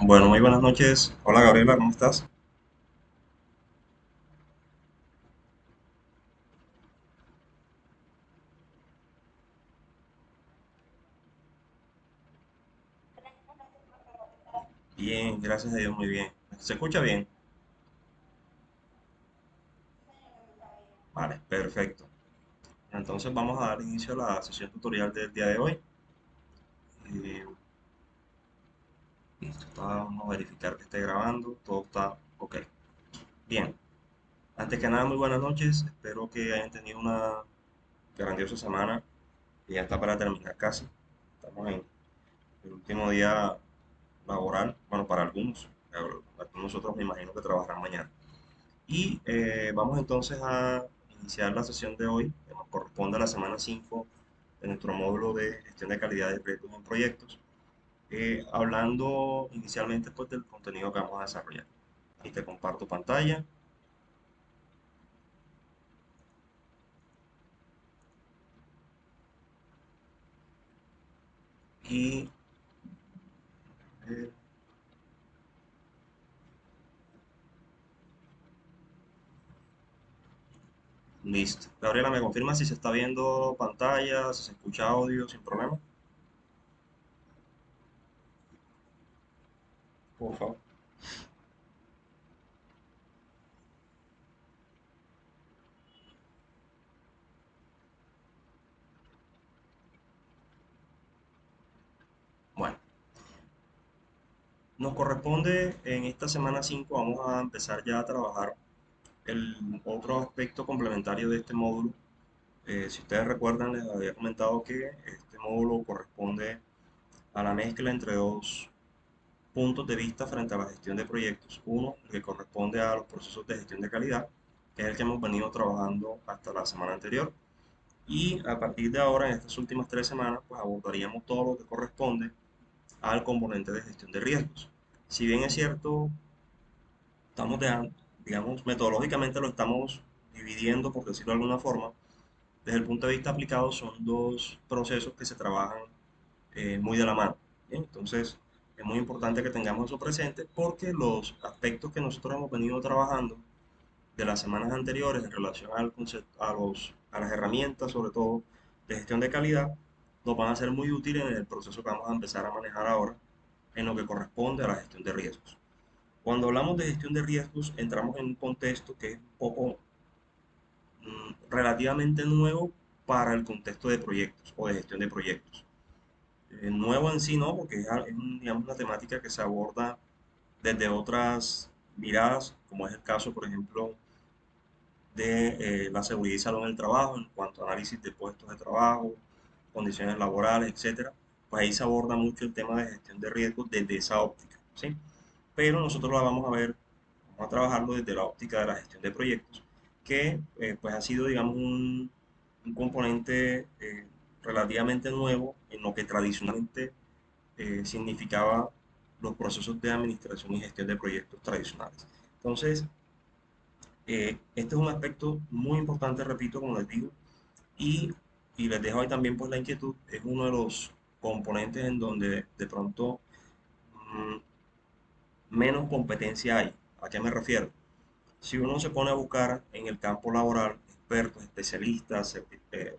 Bueno, muy buenas noches. Hola Gabriela, ¿cómo estás? Bien, gracias a Dios, muy bien. ¿Se escucha bien? Vale, perfecto. Entonces vamos a dar inicio a la sesión tutorial del día de hoy. Eh, Listo, vamos a verificar que esté grabando, todo está ok. Bien, antes que nada, muy buenas noches. Espero que hayan tenido una grandiosa semana, que ya está para terminar casi. Estamos en el último día laboral, bueno, para algunos. Algunos otros me imagino que trabajarán mañana. Y vamos entonces a iniciar la sesión de hoy, que nos corresponde a la semana 5 de nuestro módulo de gestión de calidad de proyectos en proyectos, hablando inicialmente pues, del contenido que vamos a desarrollar. Y te comparto pantalla y eh, listo. Gabriela, ¿me confirma si se está viendo pantalla, si se escucha audio sin problema? Por favor. Bueno, nos corresponde en esta semana 5 vamos a empezar ya a trabajar el otro aspecto complementario de este módulo. Si ustedes recuerdan, les había comentado que este módulo corresponde a la mezcla entre dos puntos de vista frente a la gestión de proyectos. Uno, el que corresponde a los procesos de gestión de calidad, que es el que hemos venido trabajando hasta la semana anterior. Y a partir de ahora, en estas últimas 3 semanas, pues abordaríamos todo lo que corresponde al componente de gestión de riesgos. Si bien es cierto, estamos dejando, digamos, metodológicamente lo estamos dividiendo, por decirlo de alguna forma, desde el punto de vista aplicado son dos procesos que se trabajan muy de la mano. ¿Bien? Entonces, es muy importante que tengamos eso presente porque los aspectos que nosotros hemos venido trabajando de las semanas anteriores en relación al concepto, a las herramientas, sobre todo de gestión de calidad, nos van a ser muy útiles en el proceso que vamos a empezar a manejar ahora en lo que corresponde a la gestión de riesgos. Cuando hablamos de gestión de riesgos, entramos en un contexto que es un poco relativamente nuevo para el contexto de proyectos o de gestión de proyectos. Nuevo en sí no, porque digamos, una temática que se aborda desde otras miradas, como es el caso, por ejemplo, de la seguridad y salud en el trabajo, en cuanto a análisis de puestos de trabajo, condiciones laborales, etcétera. Pues ahí se aborda mucho el tema de gestión de riesgos desde esa óptica, ¿sí? Pero nosotros lo vamos a ver, vamos a trabajarlo desde la óptica de la gestión de proyectos, que pues ha sido, digamos, un componente relativamente nuevo en lo que tradicionalmente significaba los procesos de administración y gestión de proyectos tradicionales. Entonces, este es un aspecto muy importante, repito, como les digo, y, y les dejo ahí también pues la inquietud, es uno de los componentes en donde de pronto mm, menos competencia hay. ¿A qué me refiero? Si uno se pone a buscar en el campo laboral expertos, especialistas,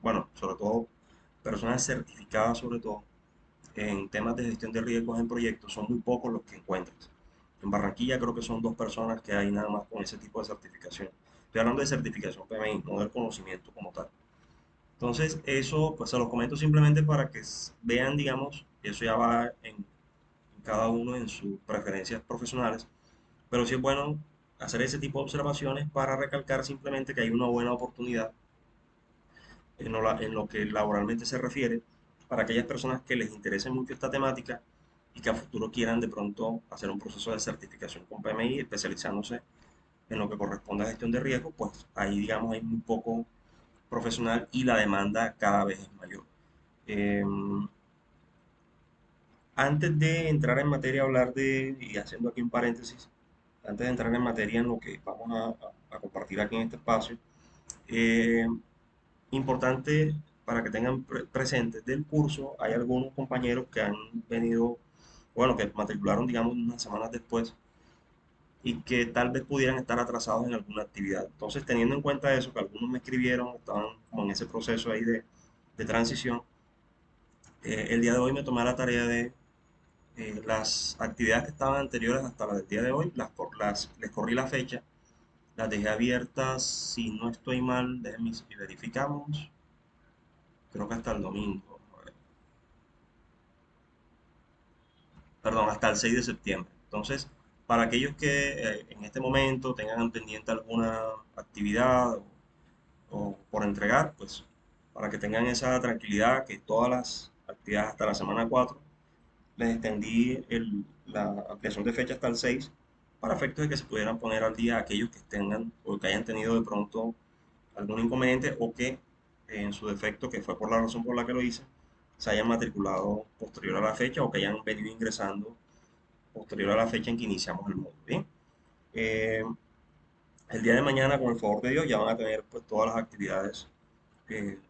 bueno, sobre todo personas certificadas sobre todo en temas de gestión de riesgos en proyectos, son muy pocos los que encuentras. En Barranquilla creo que son dos personas que hay nada más con ese tipo de certificación. Estoy hablando de certificación PMI, no del conocimiento como tal. Entonces, eso pues se los comento simplemente para que vean, digamos, eso ya va en cada uno en sus preferencias profesionales, pero sí es bueno hacer ese tipo de observaciones para recalcar simplemente que hay una buena oportunidad en lo que laboralmente se refiere para aquellas personas que les interese mucho esta temática y que a futuro quieran de pronto hacer un proceso de certificación con PMI, especializándose en lo que corresponde a gestión de riesgo, pues ahí digamos hay muy poco profesional y la demanda cada vez es mayor. Eh, Antes de entrar en materia, hablar de, y haciendo aquí un paréntesis, antes de entrar en materia en lo que vamos a compartir aquí en este espacio, eh, importante para que tengan presentes del curso, hay algunos compañeros que han venido bueno, que matricularon, digamos, unas semanas después y que tal vez pudieran estar atrasados en alguna actividad. Entonces, teniendo en cuenta eso, que algunos me escribieron, estaban como en ese proceso ahí de transición, el día de hoy me tomé la tarea de las actividades que estaban anteriores hasta la del día de hoy, les corrí la fecha, las dejé abiertas, si no estoy mal, déjenme si verificamos, creo que hasta el domingo, perdón, hasta el 6 de septiembre. Entonces, para aquellos que en este momento tengan pendiente alguna actividad o por entregar, pues para que tengan esa tranquilidad que todas las actividades hasta la semana 4 les extendí la ampliación de fecha hasta el 6 para efectos de que se pudieran poner al día aquellos que tengan o que hayan tenido de pronto algún inconveniente o que en su defecto, que fue por la razón por la que lo hice, se hayan matriculado posterior a la fecha o que hayan venido ingresando posterior a la fecha en que iniciamos el módulo. Bien, Eh, el día de mañana, con el favor de Dios, ya van a tener pues todas las actividades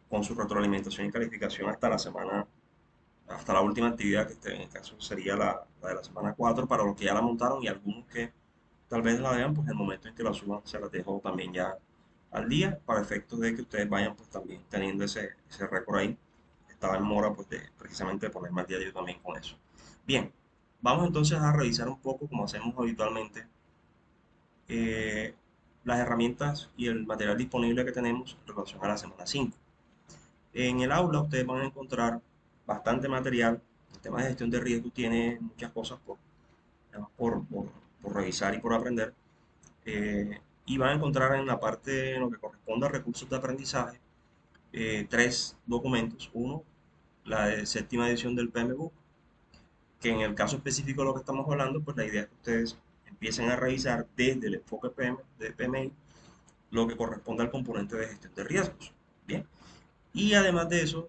con su retroalimentación y calificación hasta la semana, hasta la última actividad, que en el caso sería la de la semana 4 para los que ya la montaron y algunos que tal vez la vean, pues en el momento en que la suban se las dejo también ya al día para efectos de que ustedes vayan pues también teniendo ese récord ahí. Estaba en mora pues de precisamente de ponerme al día yo también con eso. Bien, vamos entonces a revisar un poco como hacemos habitualmente eh, las herramientas y el material disponible que tenemos en relación a la semana 5. En el aula ustedes van a encontrar bastante material. El tema de gestión de riesgo tiene muchas cosas por revisar y por aprender. Y van a encontrar en la parte, en lo que corresponde a recursos de aprendizaje, tres documentos. Uno, la de séptima edición del PMBOK, que en el caso específico de lo que estamos hablando, pues la idea es que ustedes empiecen a revisar desde el enfoque de PMI lo que corresponde al componente de gestión de riesgos. Bien. Y además de eso,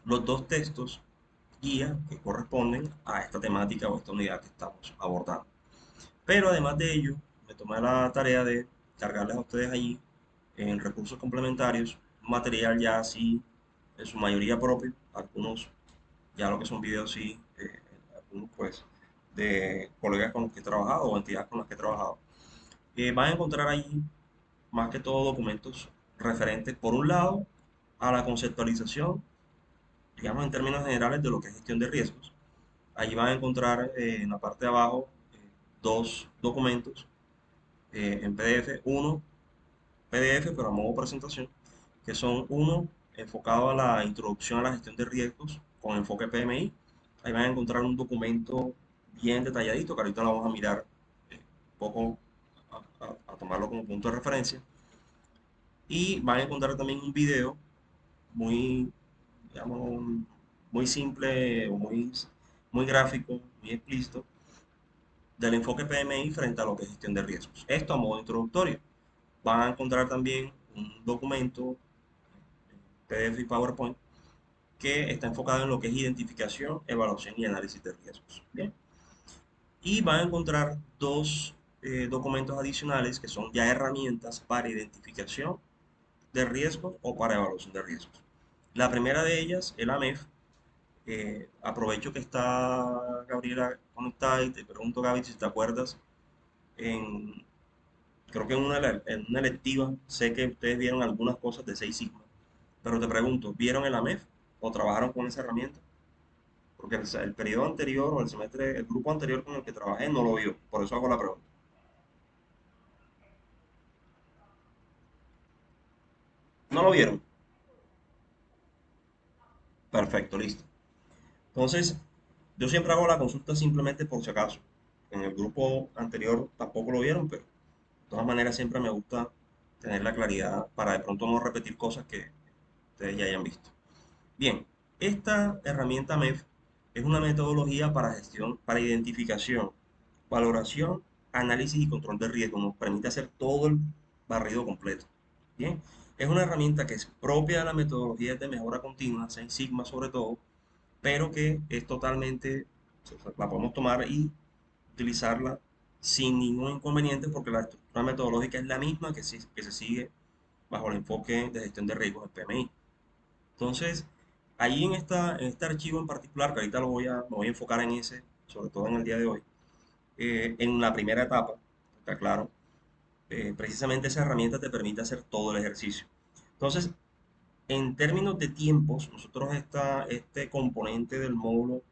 los dos textos guía que corresponden a esta temática o esta unidad que estamos abordando. Pero además de ello, me tomé la tarea de cargarles a ustedes allí en recursos complementarios material ya así, en su mayoría propio, algunos ya lo que son videos sí, algunos pues de colegas con los que he trabajado o entidades con las que he trabajado. Van a encontrar allí más que todo documentos referentes, por un lado, a la conceptualización, digamos en términos generales, de lo que es gestión de riesgos. Allí van a encontrar en la parte de abajo dos documentos en PDF, uno PDF, pero a modo presentación, que son uno enfocado a la introducción a la gestión de riesgos con enfoque PMI. Ahí van a encontrar un documento bien detalladito, que ahorita lo vamos a mirar un poco, a tomarlo como punto de referencia. Y van a encontrar también un video muy, digamos, muy simple o muy gráfico, muy explícito, del enfoque PMI frente a lo que es gestión de riesgos. Esto a modo introductorio. Van a encontrar también un documento PDF y PowerPoint que está enfocado en lo que es identificación, evaluación y análisis de riesgos. Bien. Y van a encontrar dos documentos adicionales que son ya herramientas para identificación de riesgos o para evaluación de riesgos. La primera de ellas, el AMEF. Aprovecho que está Gabriela conectada y te pregunto, Gaby, si te acuerdas, en, creo que en una electiva, sé que ustedes vieron algunas cosas de Seis Sigma, pero te pregunto, ¿vieron el AMEF o trabajaron con esa herramienta? Porque el periodo anterior o el semestre, el grupo anterior con el que trabajé no lo vio, por eso hago la pregunta. ¿No lo vieron? Perfecto, listo. Entonces, yo siempre hago la consulta simplemente por si acaso. En el grupo anterior tampoco lo vieron, pero de todas maneras siempre me gusta tener la claridad para de pronto no repetir cosas que ustedes ya hayan visto. Bien, esta herramienta MEF es una metodología para gestión, para identificación, valoración, análisis y control de riesgo. Nos permite hacer todo el barrido completo. Bien, es una herramienta que es propia de la metodología de mejora continua, Seis Sigma sobre todo, pero que es totalmente, la podemos tomar y utilizarla sin ningún inconveniente porque la estructura metodológica es la misma que se sigue bajo el enfoque de gestión de riesgos en PMI. Entonces, ahí en este archivo en particular, que ahorita me voy a enfocar en ese sobre todo en el día de hoy, en la primera etapa, está claro, precisamente esa herramienta te permite hacer todo el ejercicio. Entonces, en términos de tiempos, nosotros este componente del módulo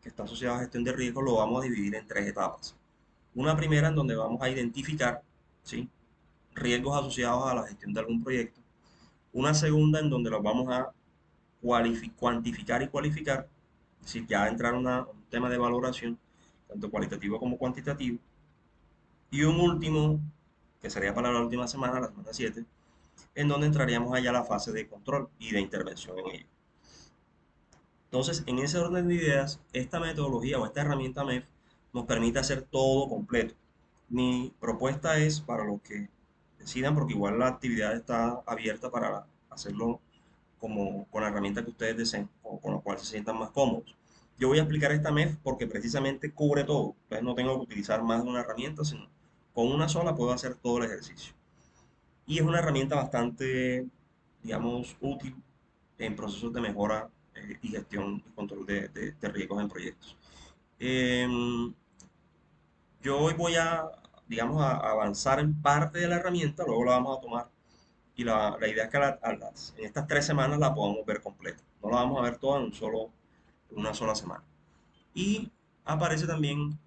que está asociado a gestión de riesgos lo vamos a dividir en tres etapas. Una primera en donde vamos a identificar, ¿sí?, riesgos asociados a la gestión de algún proyecto. Una segunda en donde los vamos a cuantificar y cualificar, es decir, ya entrar a un tema de valoración, tanto cualitativo como cuantitativo. Y un último, que sería para la última semana, la semana 7, en donde entraríamos allá a la fase de control y de intervención en ello. Entonces, en ese orden de ideas, esta metodología o esta herramienta MEF nos permite hacer todo completo. Mi propuesta es para los que decidan, porque igual la actividad está abierta para hacerlo como con la herramienta que ustedes deseen o con la cual se sientan más cómodos. Yo voy a explicar esta MEF porque precisamente cubre todo. Entonces no tengo que utilizar más de una herramienta, sino con una sola puedo hacer todo el ejercicio. Y es una herramienta bastante, digamos, útil en procesos de mejora y gestión y control de riesgos en proyectos. Em, yo hoy voy a, digamos, a avanzar en parte de la herramienta, luego la vamos a tomar y la idea es que en estas 3 semanas la podamos ver completa. No la vamos a ver toda en una sola semana. Y aparece también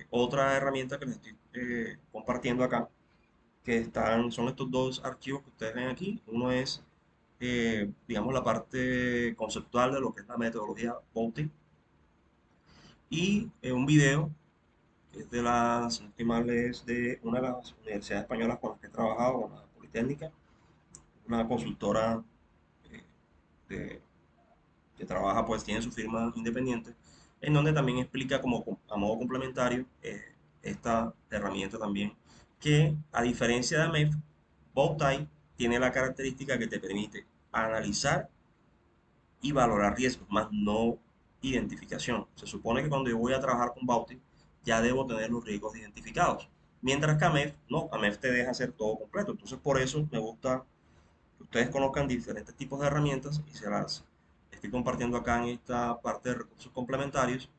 otra herramienta que les estoy compartiendo acá, son estos dos archivos que ustedes ven aquí. Uno es, digamos, la parte conceptual de lo que es la metodología Boutique y un video que es de las, si no estoy mal, es de una de las universidades españolas con las que he trabajado, con la Politécnica, una consultora eh, de- que trabaja, pues tiene su firma independiente, en donde también explica como a modo complementario esta herramienta también, que a diferencia de AMEF, Bowtie tiene la característica que te permite analizar y valorar riesgos, más no identificación. Se supone que cuando yo voy a trabajar con Bauti, ya debo tener los riesgos identificados. Mientras que AMEF, no, AMEF te deja hacer todo completo. Entonces, por eso me gusta que ustedes conozcan diferentes tipos de herramientas y se las estoy compartiendo acá en esta parte de recursos complementarios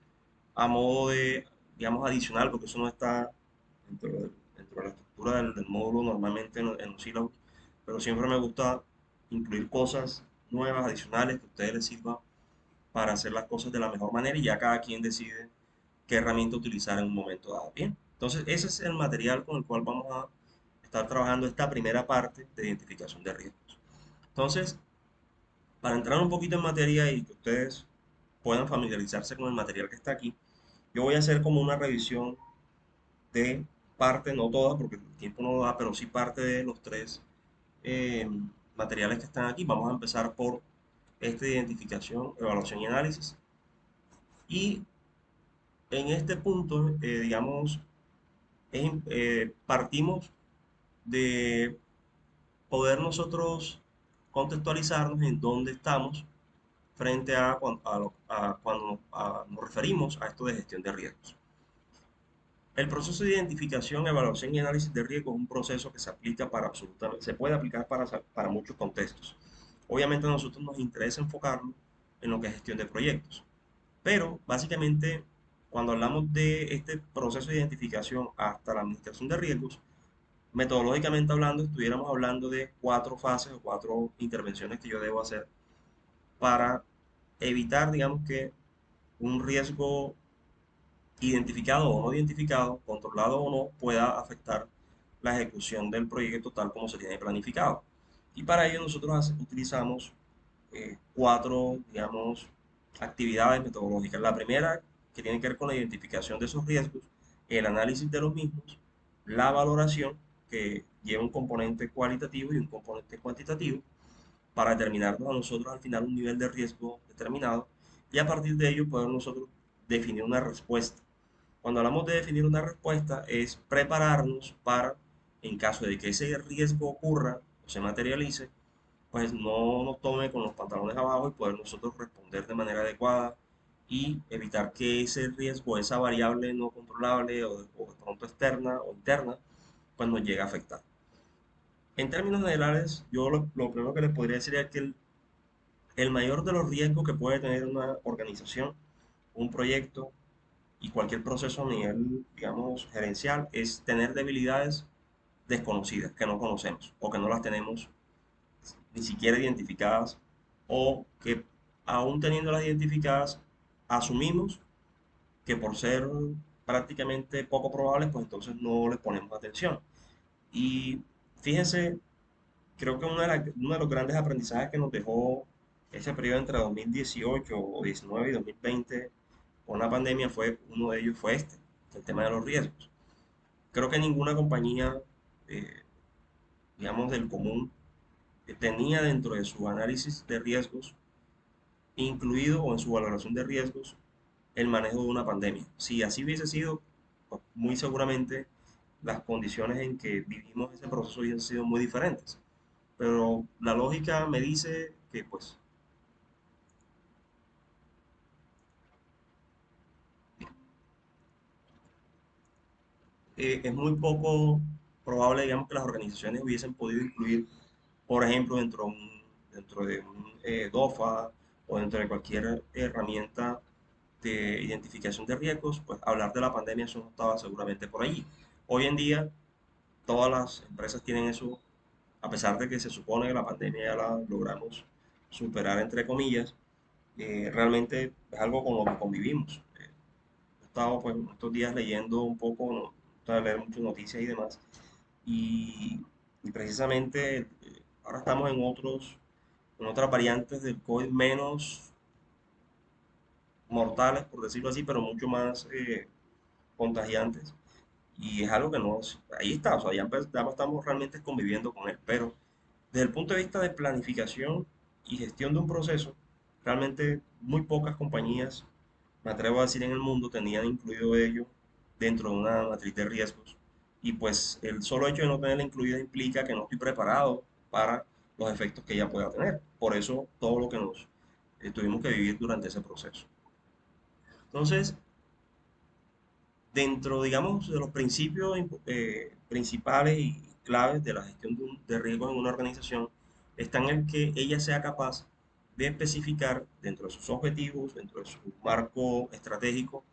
a modo de, digamos, adicional, porque eso no está dentro de la estructura del módulo normalmente en los sílabos, pero siempre me gusta incluir cosas nuevas, adicionales, que a ustedes les sirvan para hacer las cosas de la mejor manera y ya cada quien decide qué herramienta utilizar en un momento dado. Bien, entonces ese es el material con el cual vamos a estar trabajando esta primera parte de identificación de riesgos. Entonces, para entrar un poquito en materia y que ustedes puedan familiarizarse con el material que está aquí, yo voy a hacer como una revisión de parte, no toda, porque el tiempo no lo da, pero sí parte de los tres eh, materiales que están aquí. Vamos a empezar por esta identificación, evaluación y análisis. Y en este punto, digamos, partimos de poder nosotros contextualizarnos en dónde estamos frente a, cuando nos referimos a esto de gestión de riesgos. El proceso de identificación, evaluación y análisis de riesgo es un proceso que se aplica para absolutamente, se puede aplicar para muchos contextos. Obviamente a nosotros nos interesa enfocarlo en lo que es gestión de proyectos, pero básicamente cuando hablamos de este proceso de identificación hasta la administración de riesgos, metodológicamente hablando, estuviéramos hablando de 4 fases o 4 intervenciones que yo debo hacer para evitar, digamos que, un riesgo identificado o no identificado, controlado o no, pueda afectar la ejecución del proyecto tal como se tiene planificado. Y para ello nosotros utilizamos 4, digamos, actividades metodológicas. La primera, que tiene que ver con la identificación de esos riesgos, el análisis de los mismos, la valoración, que lleva un componente cualitativo y un componente cuantitativo, para determinarnos a nosotros al final un nivel de riesgo determinado, y a partir de ello poder nosotros definir una respuesta. Cuando hablamos de definir una respuesta es prepararnos para, en caso de que ese riesgo ocurra o se materialice, pues no nos tome con los pantalones abajo y poder nosotros responder de manera adecuada y evitar que ese riesgo, esa variable no controlable o de pronto externa o interna, pues nos llegue a afectar. En términos generales, yo lo primero que les podría decir es que el mayor de los riesgos que puede tener una organización, un proyecto, y cualquier proceso a nivel, digamos, gerencial es tener debilidades desconocidas que no conocemos o que no las tenemos ni siquiera identificadas o que aún teniéndolas identificadas asumimos que por ser prácticamente poco probables, pues entonces no les ponemos atención. Y fíjense, creo que uno de los grandes aprendizajes que nos dejó ese periodo entre 2018 o 19 y 2020 con la pandemia fue, uno de ellos fue este, el tema de los riesgos. Creo que ninguna compañía, eh, digamos, del común, tenía dentro de su análisis de riesgos, incluido o en su valoración de riesgos, el manejo de una pandemia. Si así hubiese sido, pues muy seguramente las condiciones en que vivimos ese proceso hubiesen sido muy diferentes. Pero la lógica me dice que pues es muy poco probable, digamos, que las organizaciones hubiesen podido incluir, por ejemplo, dentro de un DOFA o dentro de cualquier herramienta de identificación de riesgos, pues hablar de la pandemia, eso no estaba seguramente por allí. Hoy en día todas las empresas tienen eso, a pesar de que se supone que la pandemia ya la logramos superar, entre comillas, realmente es algo con lo que convivimos. He estado pues estos días leyendo un poco, no, de leer muchas noticias y demás, y, y precisamente ahora estamos en otras variantes del COVID menos mortales, por decirlo así, pero mucho más contagiantes. Y es algo que no, ahí está, o sea, ya estamos realmente conviviendo con él, pero desde el punto de vista de planificación y gestión de un proceso, realmente muy pocas compañías, me atrevo a decir en el mundo, tenían incluido ello dentro de una matriz de riesgos. Y pues el solo hecho de no tenerla incluida implica que no estoy preparado para los efectos que ella pueda tener. Por eso todo lo que nos tuvimos que vivir durante ese proceso. Entonces, dentro, digamos, de los principios principales y claves de la gestión de riesgos en una organización, está en el que ella sea capaz de especificar dentro de sus objetivos, dentro de su marco estratégico,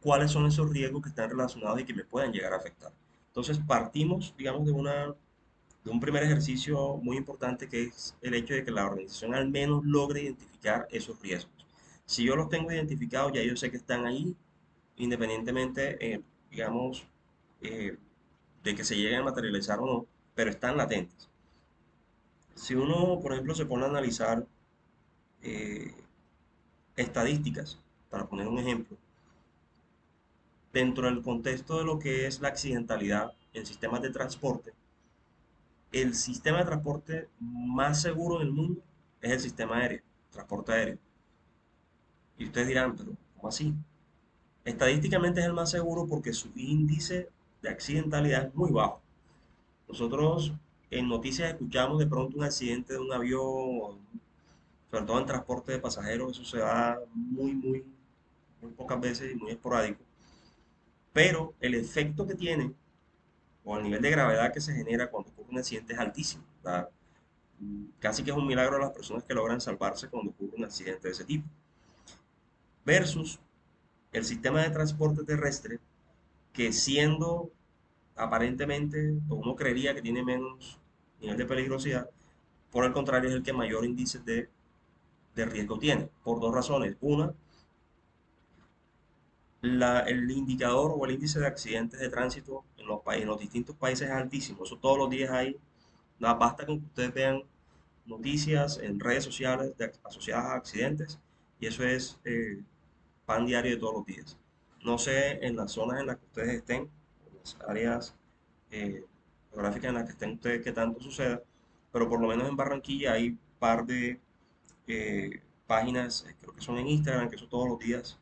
cuáles son esos riesgos que están relacionados y que me puedan llegar a afectar. Entonces partimos, digamos, de un primer ejercicio muy importante que es el hecho de que la organización al menos logre identificar esos riesgos. Si yo los tengo identificados, ya yo sé que están ahí, independientemente, digamos, eh, de que se lleguen a materializar o no, pero están latentes. Si uno, por ejemplo, se pone a analizar eh, estadísticas, para poner un ejemplo, dentro del contexto de lo que es la accidentalidad en sistemas de transporte, el sistema de transporte más seguro del mundo es el sistema aéreo, transporte aéreo. Y ustedes dirán, pero ¿cómo así? Estadísticamente es el más seguro porque su índice de accidentalidad es muy bajo. Nosotros en noticias escuchamos de pronto un accidente de un avión, sobre todo en transporte de pasajeros, eso se da muy pocas veces y muy esporádico. Pero el efecto que tiene o el nivel de gravedad que se genera cuando ocurre un accidente es altísimo. ¿Verdad? Casi que es un milagro a las personas que logran salvarse cuando ocurre un accidente de ese tipo. Versus el sistema de transporte terrestre, que siendo aparentemente, pues uno creería que tiene menos nivel de peligrosidad, por el contrario es el que mayor índice de riesgo tiene, por dos razones. Una, el indicador o el índice de accidentes de tránsito en los distintos países es altísimo, eso todos los días hay, nada, basta con que ustedes vean noticias en redes sociales asociadas a accidentes y eso es pan diario de todos los días. No sé en las zonas en las que ustedes estén, en las áreas eh, geográficas en las que estén ustedes, qué tanto suceda, pero por lo menos en Barranquilla hay un par de páginas, creo que son en Instagram, que eso todos los días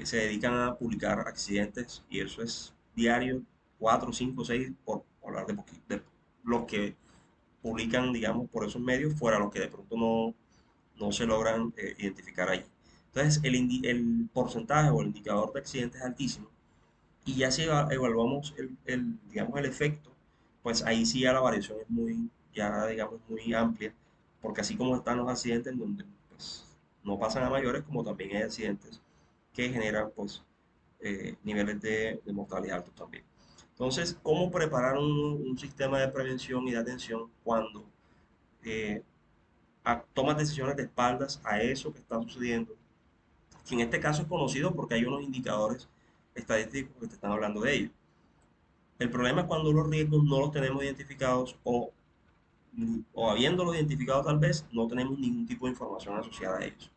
se dedican a publicar accidentes y eso es diario, 4, 5, 6, por hablar de los que publican, digamos, por esos medios, fuera los que de pronto no se logran identificar ahí. Entonces, el porcentaje o el indicador de accidentes es altísimo y ya si evaluamos digamos, el efecto, pues ahí sí ya la variación es muy, ya digamos, muy amplia, porque así como están los accidentes en donde pues, no pasan a mayores, como también hay accidentes que generan pues niveles de mortalidad altos también. Entonces, ¿cómo preparar un sistema de prevención y de atención cuando eh, tomas decisiones de espaldas a eso que está sucediendo? Que en este caso es conocido porque hay unos indicadores estadísticos que te están hablando de ello. El problema es cuando los riesgos no los tenemos identificados o habiéndolos identificado tal vez, no tenemos ningún tipo de información asociada a ellos.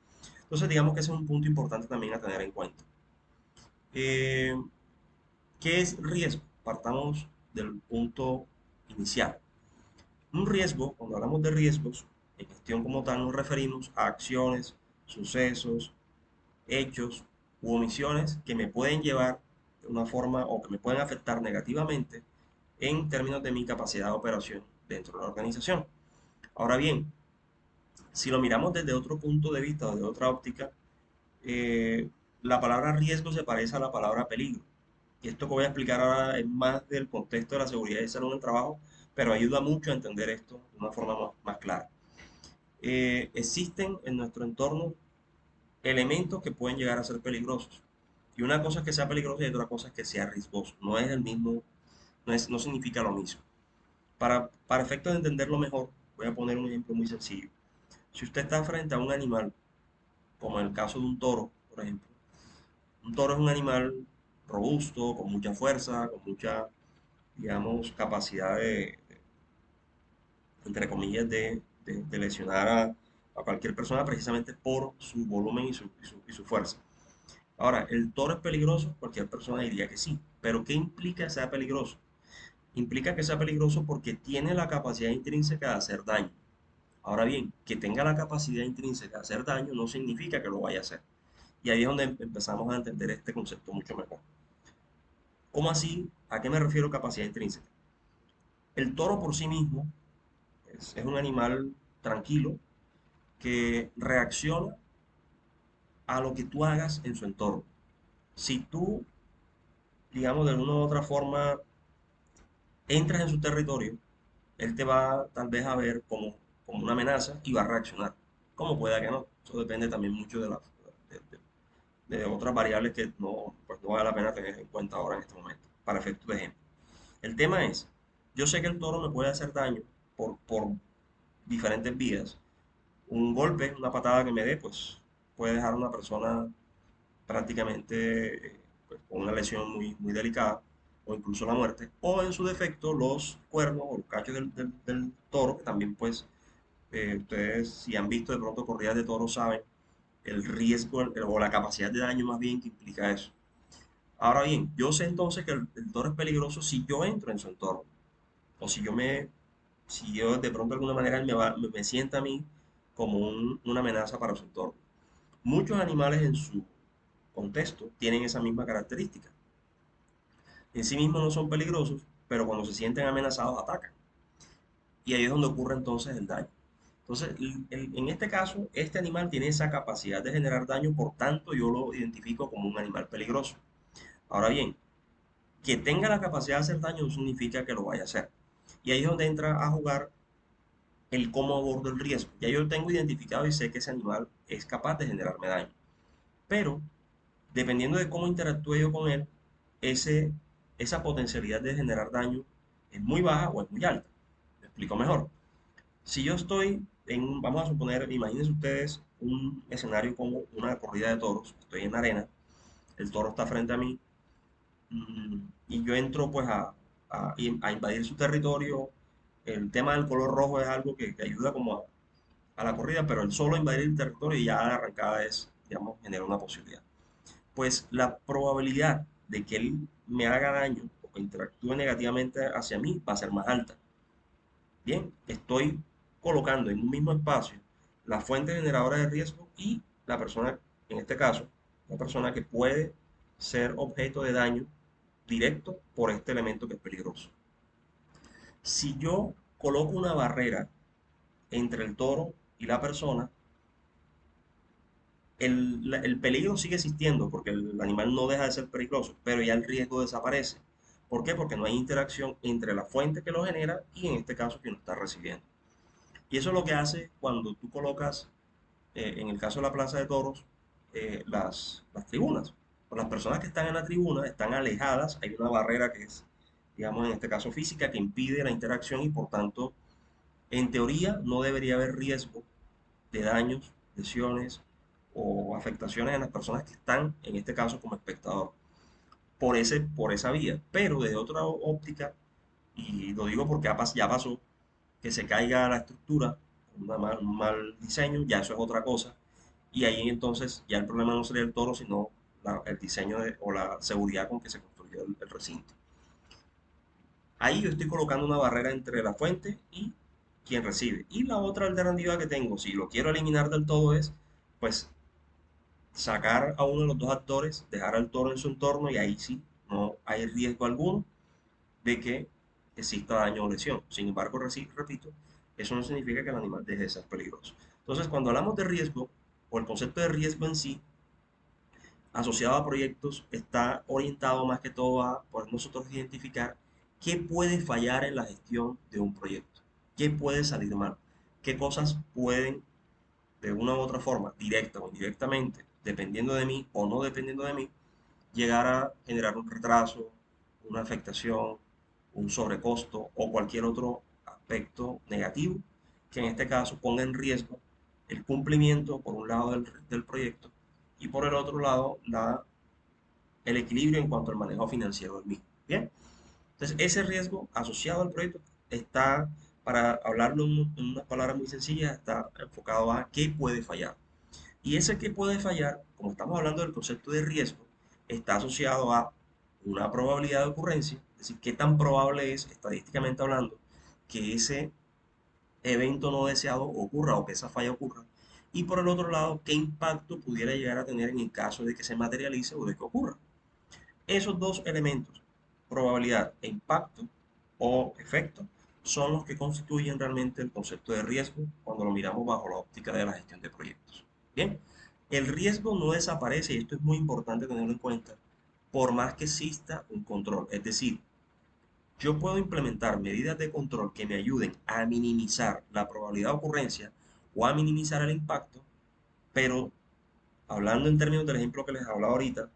Entonces, digamos que ese es un punto importante también a tener en cuenta. Eh, ¿Qué es riesgo? Partamos del punto inicial. Un riesgo, cuando hablamos de riesgos, en gestión como tal nos referimos a acciones, sucesos, hechos u omisiones que me pueden llevar de una forma o que me pueden afectar negativamente en términos de mi capacidad de operación dentro de la organización. Ahora bien, si lo miramos desde otro punto de vista, desde otra óptica, la palabra riesgo se parece a la palabra peligro. Y esto que voy a explicar ahora es más del contexto de la seguridad y salud en el trabajo, pero ayuda mucho a entender esto de una forma más clara. Existen en nuestro entorno elementos que pueden llegar a ser peligrosos. Y una cosa es que sea peligroso y otra cosa es que sea riesgoso. No es el mismo, no significa lo mismo. Para efectos de entenderlo mejor, voy a poner un ejemplo muy sencillo. Si usted está frente a un animal, como en el caso de un toro, por ejemplo, un toro es un animal robusto, con mucha fuerza, con mucha, digamos, capacidad entre comillas, de lesionar a cualquier persona precisamente por su volumen y su fuerza. Ahora, ¿el toro es peligroso? Cualquier persona diría que sí. Pero ¿qué implica que sea peligroso? Implica que sea peligroso porque tiene la capacidad intrínseca de hacer daño. Ahora bien, que tenga la capacidad intrínseca de hacer daño no significa que lo vaya a hacer. Y ahí es donde empezamos a entender este concepto mucho mejor. ¿Cómo así? ¿A qué me refiero capacidad intrínseca? El toro por sí mismo es un animal tranquilo que reacciona a lo que tú hagas en su entorno. Si tú, digamos, de una u otra forma entras en su territorio, él te va tal vez a ver como una amenaza y va a reaccionar. Como pueda que no. Eso depende también mucho de, de otras variables que no, pues no vale la pena tener en cuenta ahora en este momento, para efectos de ejemplo. El tema es, yo sé que el toro me puede hacer daño por diferentes vías. Un golpe, una patada que me dé, pues puede dejar a una persona prácticamente pues, con una lesión muy delicada o incluso la muerte, o en su defecto los cuernos o los cachos del toro, que también pues ustedes si han visto de pronto corridas de toros saben el riesgo o la capacidad de daño más bien que implica eso. Ahora bien, yo sé entonces que el toro es peligroso si yo entro en su entorno, o si yo de pronto de alguna manera me sienta a mí como una amenaza para su entorno. Muchos animales en su contexto tienen esa misma característica. En sí mismos no son peligrosos, pero cuando se sienten amenazados atacan. Y ahí es donde ocurre entonces el daño. Entonces, en este caso, este animal tiene esa capacidad de generar daño, por tanto yo lo identifico como un animal peligroso. Ahora bien, que tenga la capacidad de hacer daño no significa que lo vaya a hacer. Y ahí es donde entra a jugar el cómo abordo el riesgo. Ya yo tengo identificado y sé que ese animal es capaz de generarme daño. Pero, dependiendo de cómo interactúe yo con él, ese, esa potencialidad de generar daño es muy baja o es muy alta. Me explico mejor. Si yo estoy vamos a suponer, imagínense ustedes un escenario como una corrida de toros, estoy en la arena, el toro está frente a mí, y yo entro pues a invadir su territorio. El tema del color rojo es algo que ayuda como a la corrida, pero el solo invadir el territorio y ya la arrancada es, digamos, genera una posibilidad. Pues la probabilidad de que él me haga daño o que interactúe negativamente hacia mí va a ser más alta. Bien, estoy colocando en un mismo espacio la fuente generadora de riesgo y la persona, en este caso, la persona que puede ser objeto de daño directo por este elemento que es peligroso. Si yo coloco una barrera entre el toro y la persona, el peligro sigue existiendo porque el animal no deja de ser peligroso, pero ya el riesgo desaparece. ¿Por qué? Porque no hay interacción entre la fuente que lo genera y en este caso quien lo está recibiendo. Y eso es lo que hace cuando tú colocas, en el caso de la Plaza de Toros, las tribunas. Las personas que están en la tribuna están alejadas, hay una barrera que es, digamos, en este caso física, que impide la interacción y por tanto, en teoría, no debería haber riesgo de daños, lesiones o afectaciones en las personas que están, en este caso, como espectador, por esa vía. Pero de otra óptica, y lo digo porque ya pasó, que se caiga la estructura, un mal diseño, ya eso es otra cosa. Y ahí entonces ya el problema no sería el toro, sino el diseño o la seguridad con que se construyó el recinto. Ahí yo estoy colocando una barrera entre la fuente y quien recibe. Y la otra alternativa que tengo, si lo quiero eliminar del todo, es pues sacar a uno de los dos actores, dejar al toro en su entorno y ahí sí no hay riesgo alguno de que exista daño o lesión. Sin embargo, repito, eso no significa que el animal deje de ser peligroso. Entonces, cuando hablamos de riesgo, o el concepto de riesgo en sí, asociado a proyectos, está orientado más que todo a poder nosotros identificar qué puede fallar en la gestión de un proyecto, qué puede salir mal, qué cosas pueden, de una u otra forma, directa o indirectamente, dependiendo de mí o no dependiendo de mí, llegar a generar un retraso, una afectación, un sobrecosto o cualquier otro aspecto negativo que en este caso ponga en riesgo el cumplimiento por un lado del proyecto y por el otro lado el equilibrio en cuanto al manejo financiero del mismo. Bien, entonces ese riesgo asociado al proyecto está, para hablarlo en unas palabras muy sencillas, está enfocado a qué puede fallar. Y ese que puede fallar, como estamos hablando del concepto de riesgo, está asociado a una probabilidad de ocurrencia, es decir, qué tan probable es, estadísticamente hablando, que ese evento no deseado ocurra o que esa falla ocurra. Y por el otro lado, qué impacto pudiera llegar a tener en el caso de que se materialice o de que ocurra. Esos dos elementos, probabilidad e impacto o efecto, son los que constituyen realmente el concepto de riesgo cuando lo miramos bajo la óptica de la gestión de proyectos. Bien, el riesgo no desaparece y esto es muy importante tenerlo en cuenta por más que exista un control. Es decir, yo puedo implementar medidas de control que me ayuden a minimizar la probabilidad de ocurrencia o a minimizar el impacto, pero hablando en términos del ejemplo que les hablaba ahorita,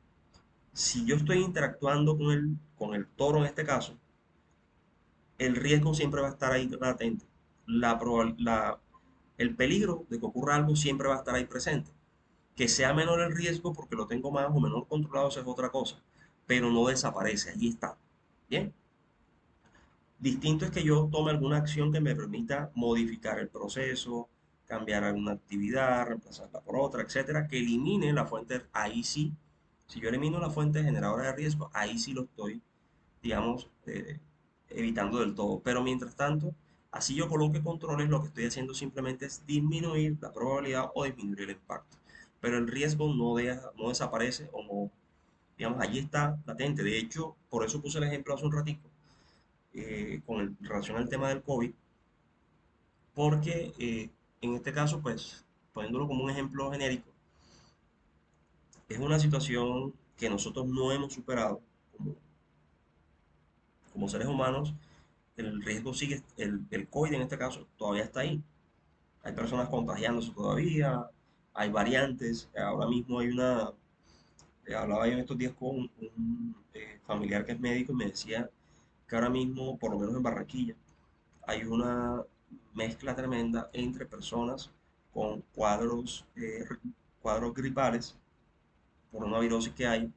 si yo estoy interactuando con el toro en este caso, el riesgo siempre va a estar ahí latente. El peligro de que ocurra algo siempre va a estar ahí presente. Que sea menor el riesgo porque lo tengo más o menor controlado, eso es otra cosa. Pero no desaparece, ahí está. Bien. Distinto es que yo tome alguna acción que me permita modificar el proceso, cambiar alguna actividad, reemplazarla por otra, etcétera, que elimine la fuente. Ahí sí, si yo elimino la fuente generadora de riesgo, ahí sí lo estoy, digamos, evitando del todo. Pero mientras tanto, así yo coloque controles, lo que estoy haciendo simplemente es disminuir la probabilidad o disminuir el impacto. Pero el riesgo no desaparece o no, digamos, allí está latente. De hecho, por eso puse el ejemplo hace un ratito en relación al tema del COVID, porque en este caso, pues, poniéndolo como un ejemplo genérico, es una situación que nosotros no hemos superado como, como seres humanos. El riesgo sigue, el COVID en este caso todavía está ahí. Hay personas contagiándose todavía, hay variantes. Ahora mismo hay una, hablaba yo en estos días con un familiar que es médico y me decía que ahora mismo, por lo menos en Barranquilla, hay una mezcla tremenda entre personas con cuadros gripales por una virosis que hay,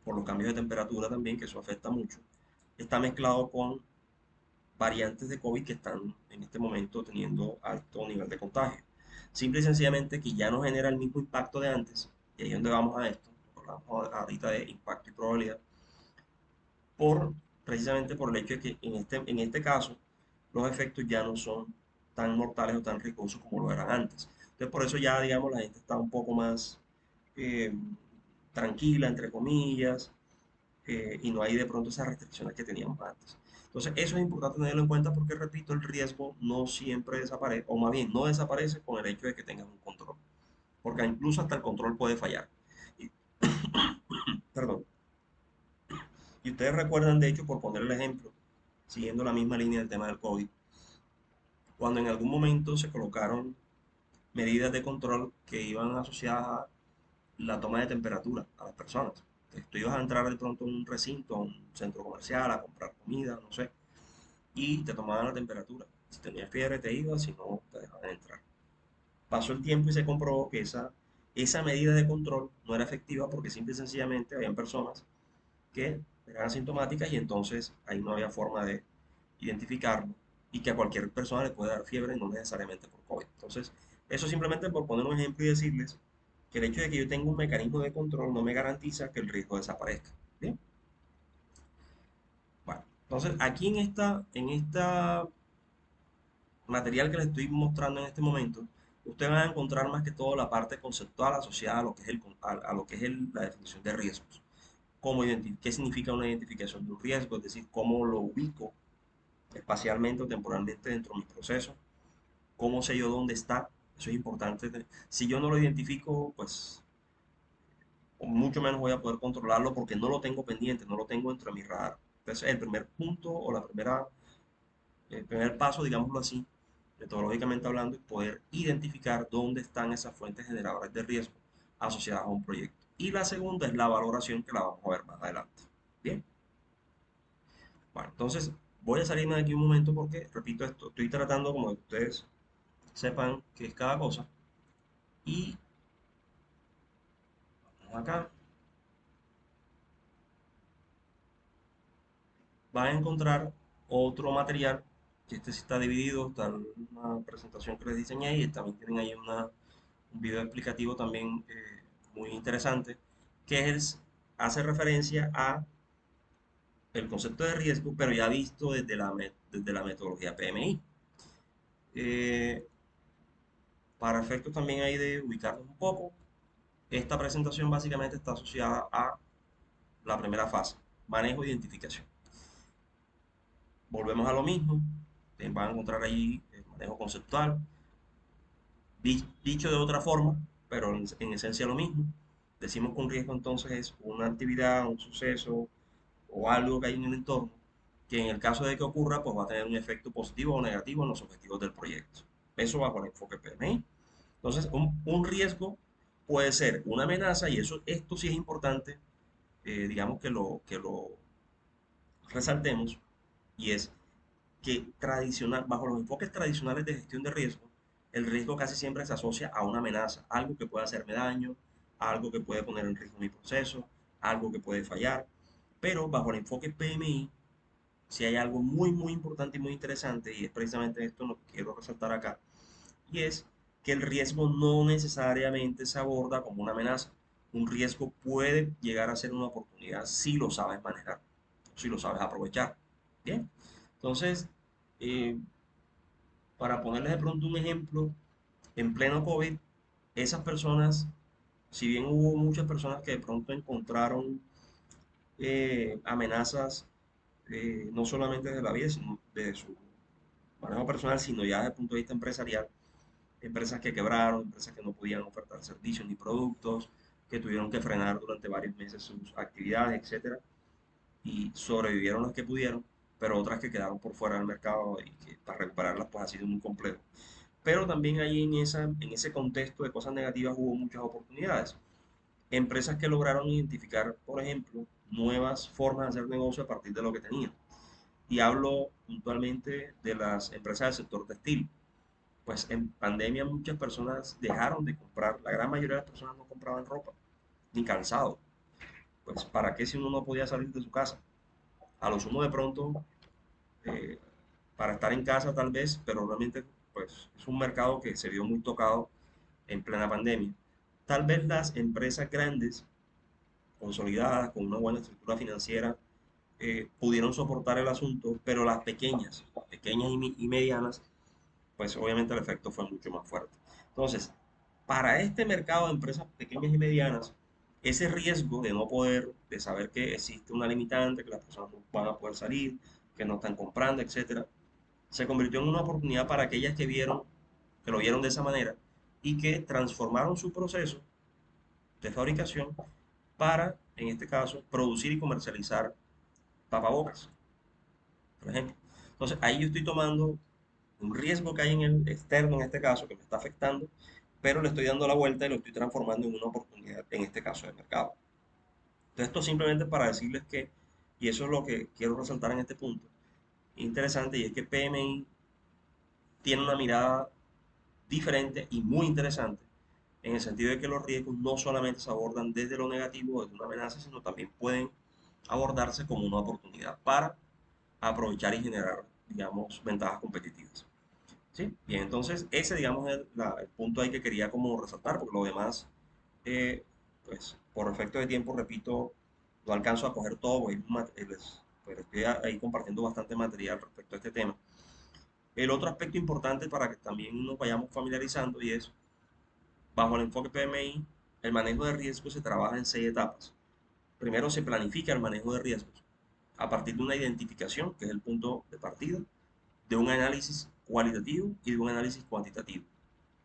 por los cambios de temperatura también, que eso afecta mucho. Está mezclado con variantes de COVID que están en este momento teniendo alto nivel de contagio. Simple y sencillamente que ya no genera el mismo impacto de antes, y ahí es donde vamos a esto, hablamos ahorita de impacto y probabilidad, por, precisamente por el hecho de que en este caso los efectos ya no son tan mortales o tan riesgosos como lo eran antes. Entonces por eso ya, digamos, la gente está un poco más eh, tranquila, entre comillas, y no hay de pronto esas restricciones que teníamos antes. Entonces eso es importante tenerlo en cuenta porque, repito, el riesgo no siempre desaparece, o más bien no desaparece con el hecho de que tengas un control, porque incluso hasta el control puede fallar. Y, perdón. Y ustedes recuerdan, de hecho, por poner el ejemplo, siguiendo la misma línea del tema del COVID, cuando en algún momento se colocaron medidas de control que iban asociadas a la toma de temperatura a las personas. Tú ibas a entrar de pronto a un recinto, a un centro comercial, a comprar comida, no sé, y te tomaban la temperatura. Si tenías fiebre te ibas, si no, te dejaban entrar. Pasó el tiempo y se comprobó que esa medida de control no era efectiva porque simple y sencillamente habían personas que eran asintomáticas y entonces ahí no había forma de identificarlo y que a cualquier persona le puede dar fiebre, no necesariamente por COVID. Entonces, eso simplemente por poner un ejemplo y decirles que el hecho de que yo tenga un mecanismo de control no me garantiza que el riesgo desaparezca. ¿Bien? Bueno, entonces aquí en esta material que les estoy mostrando en este momento, ustedes van a encontrar más que todo la parte conceptual asociada a lo que es, a lo que es la definición de riesgos. ¿Qué significa una identificación de un riesgo? Es decir, cómo lo ubico espacialmente o temporalmente dentro de mi proceso, cómo sé yo dónde está, eso es importante. Si yo no lo identifico, pues mucho menos voy a poder controlarlo porque no lo tengo pendiente, no lo tengo dentro de mi radar. Entonces, el primer punto o el primer paso, digámoslo así, metodológicamente hablando, es poder identificar dónde están esas fuentes generadoras de riesgo asociadas a un proyecto. Y la segunda es la valoración que la vamos a ver más adelante. Bien, bueno, entonces voy a salirme de aquí un momento porque, repito esto, estoy tratando como de que ustedes sepan qué es cada cosa. Y vamos acá, van a encontrar otro material, que este sí está dividido, está una presentación que les diseñé y también tienen ahí un video explicativo también muy interesante, que hace referencia a el concepto de riesgo, pero ya visto desde la metodología PMI. Eh, para efectos también ahí de ubicarnos un poco, esta presentación básicamente está asociada a la primera fase, manejo e identificación. Volvemos a lo mismo, van a encontrar ahí el manejo conceptual, dicho de otra forma, pero en esencia lo mismo. Decimos que un riesgo entonces es una actividad, un suceso o algo que hay en el entorno que en el caso de que ocurra, pues va a tener un efecto positivo o negativo en los objetivos del proyecto. Eso bajo el enfoque PMI. Entonces, un riesgo puede ser una amenaza y esto sí es importante, digamos que lo resaltemos, y es que bajo los enfoques tradicionales de gestión de riesgo, el riesgo casi siempre se asocia a una amenaza, algo que puede hacerme daño, algo que puede poner en riesgo mi proceso, algo que puede fallar. Pero bajo el enfoque PMI, si hay algo muy, muy importante y muy interesante, y es precisamente esto lo que quiero resaltar acá, y es que el riesgo no necesariamente se aborda como una amenaza. Un riesgo puede llegar a ser una oportunidad si lo sabes manejar, si lo sabes aprovechar. Bien, entonces, eh, para ponerles de pronto un ejemplo, en pleno COVID, esas personas, si bien hubo muchas personas que de pronto encontraron amenazas, no solamente de la vida, sino de su manejo personal, sino ya desde el punto de vista empresarial, empresas que quebraron, empresas que no podían ofertar servicios ni productos, que tuvieron que frenar durante varios meses sus actividades, etcétera, y sobrevivieron las que pudieron, pero otras que quedaron por fuera del mercado y que para recuperarlas pues ha sido muy complejo. Pero también ahí en ese contexto de cosas negativas hubo muchas oportunidades. Empresas que lograron identificar, por ejemplo, nuevas formas de hacer negocio a partir de lo que tenían. Y hablo puntualmente de las empresas del sector textil. Pues en pandemia muchas personas dejaron de comprar, la gran mayoría de las personas no compraban ropa ni calzado. Pues ¿para qué si uno no podía salir de su casa? A lo sumo de pronto, eh, para estar en casa tal vez, pero realmente pues es un mercado que se vio muy tocado en plena pandemia. Tal vez las empresas grandes, consolidadas, con una buena estructura financiera, pudieron soportar el asunto, pero las pequeñas y medianas, pues obviamente el efecto fue mucho más fuerte. Entonces, para este mercado de empresas pequeñas y medianas, ese riesgo de no poder, de saber que existe una limitante, que las personas no van a poder salir, que no están comprando, etcétera, se convirtió en una oportunidad para aquellas que lo vieron de esa manera y que transformaron su proceso de fabricación para, en este caso, producir y comercializar tapabocas, por ejemplo. Entonces, ahí yo estoy tomando un riesgo que hay en el externo, en este caso, que me está afectando, pero le estoy dando la vuelta y lo estoy transformando en una oportunidad, en este caso, de mercado. Esto simplemente para decirles que, y eso es lo que quiero resaltar en este punto, interesante, y es que PMI tiene una mirada diferente y muy interesante, en el sentido de que los riesgos no solamente se abordan desde lo negativo, desde una amenaza, sino también pueden abordarse como una oportunidad para aprovechar y generar, digamos, ventajas competitivas. ¿Sí? Bien, entonces ese, digamos, es el punto ahí que quería como resaltar, porque lo demás, pues, por efecto de tiempo, repito, no alcanzo a coger todo, pues, estoy ahí compartiendo bastante material respecto a este tema. El otro aspecto importante para que también nos vayamos familiarizando y es, bajo el enfoque PMI, el manejo de riesgos se trabaja en 6 etapas. Primero se planifica el manejo de riesgos a partir de una identificación, que es el punto de partida, de un análisis cualitativo y de un análisis cuantitativo.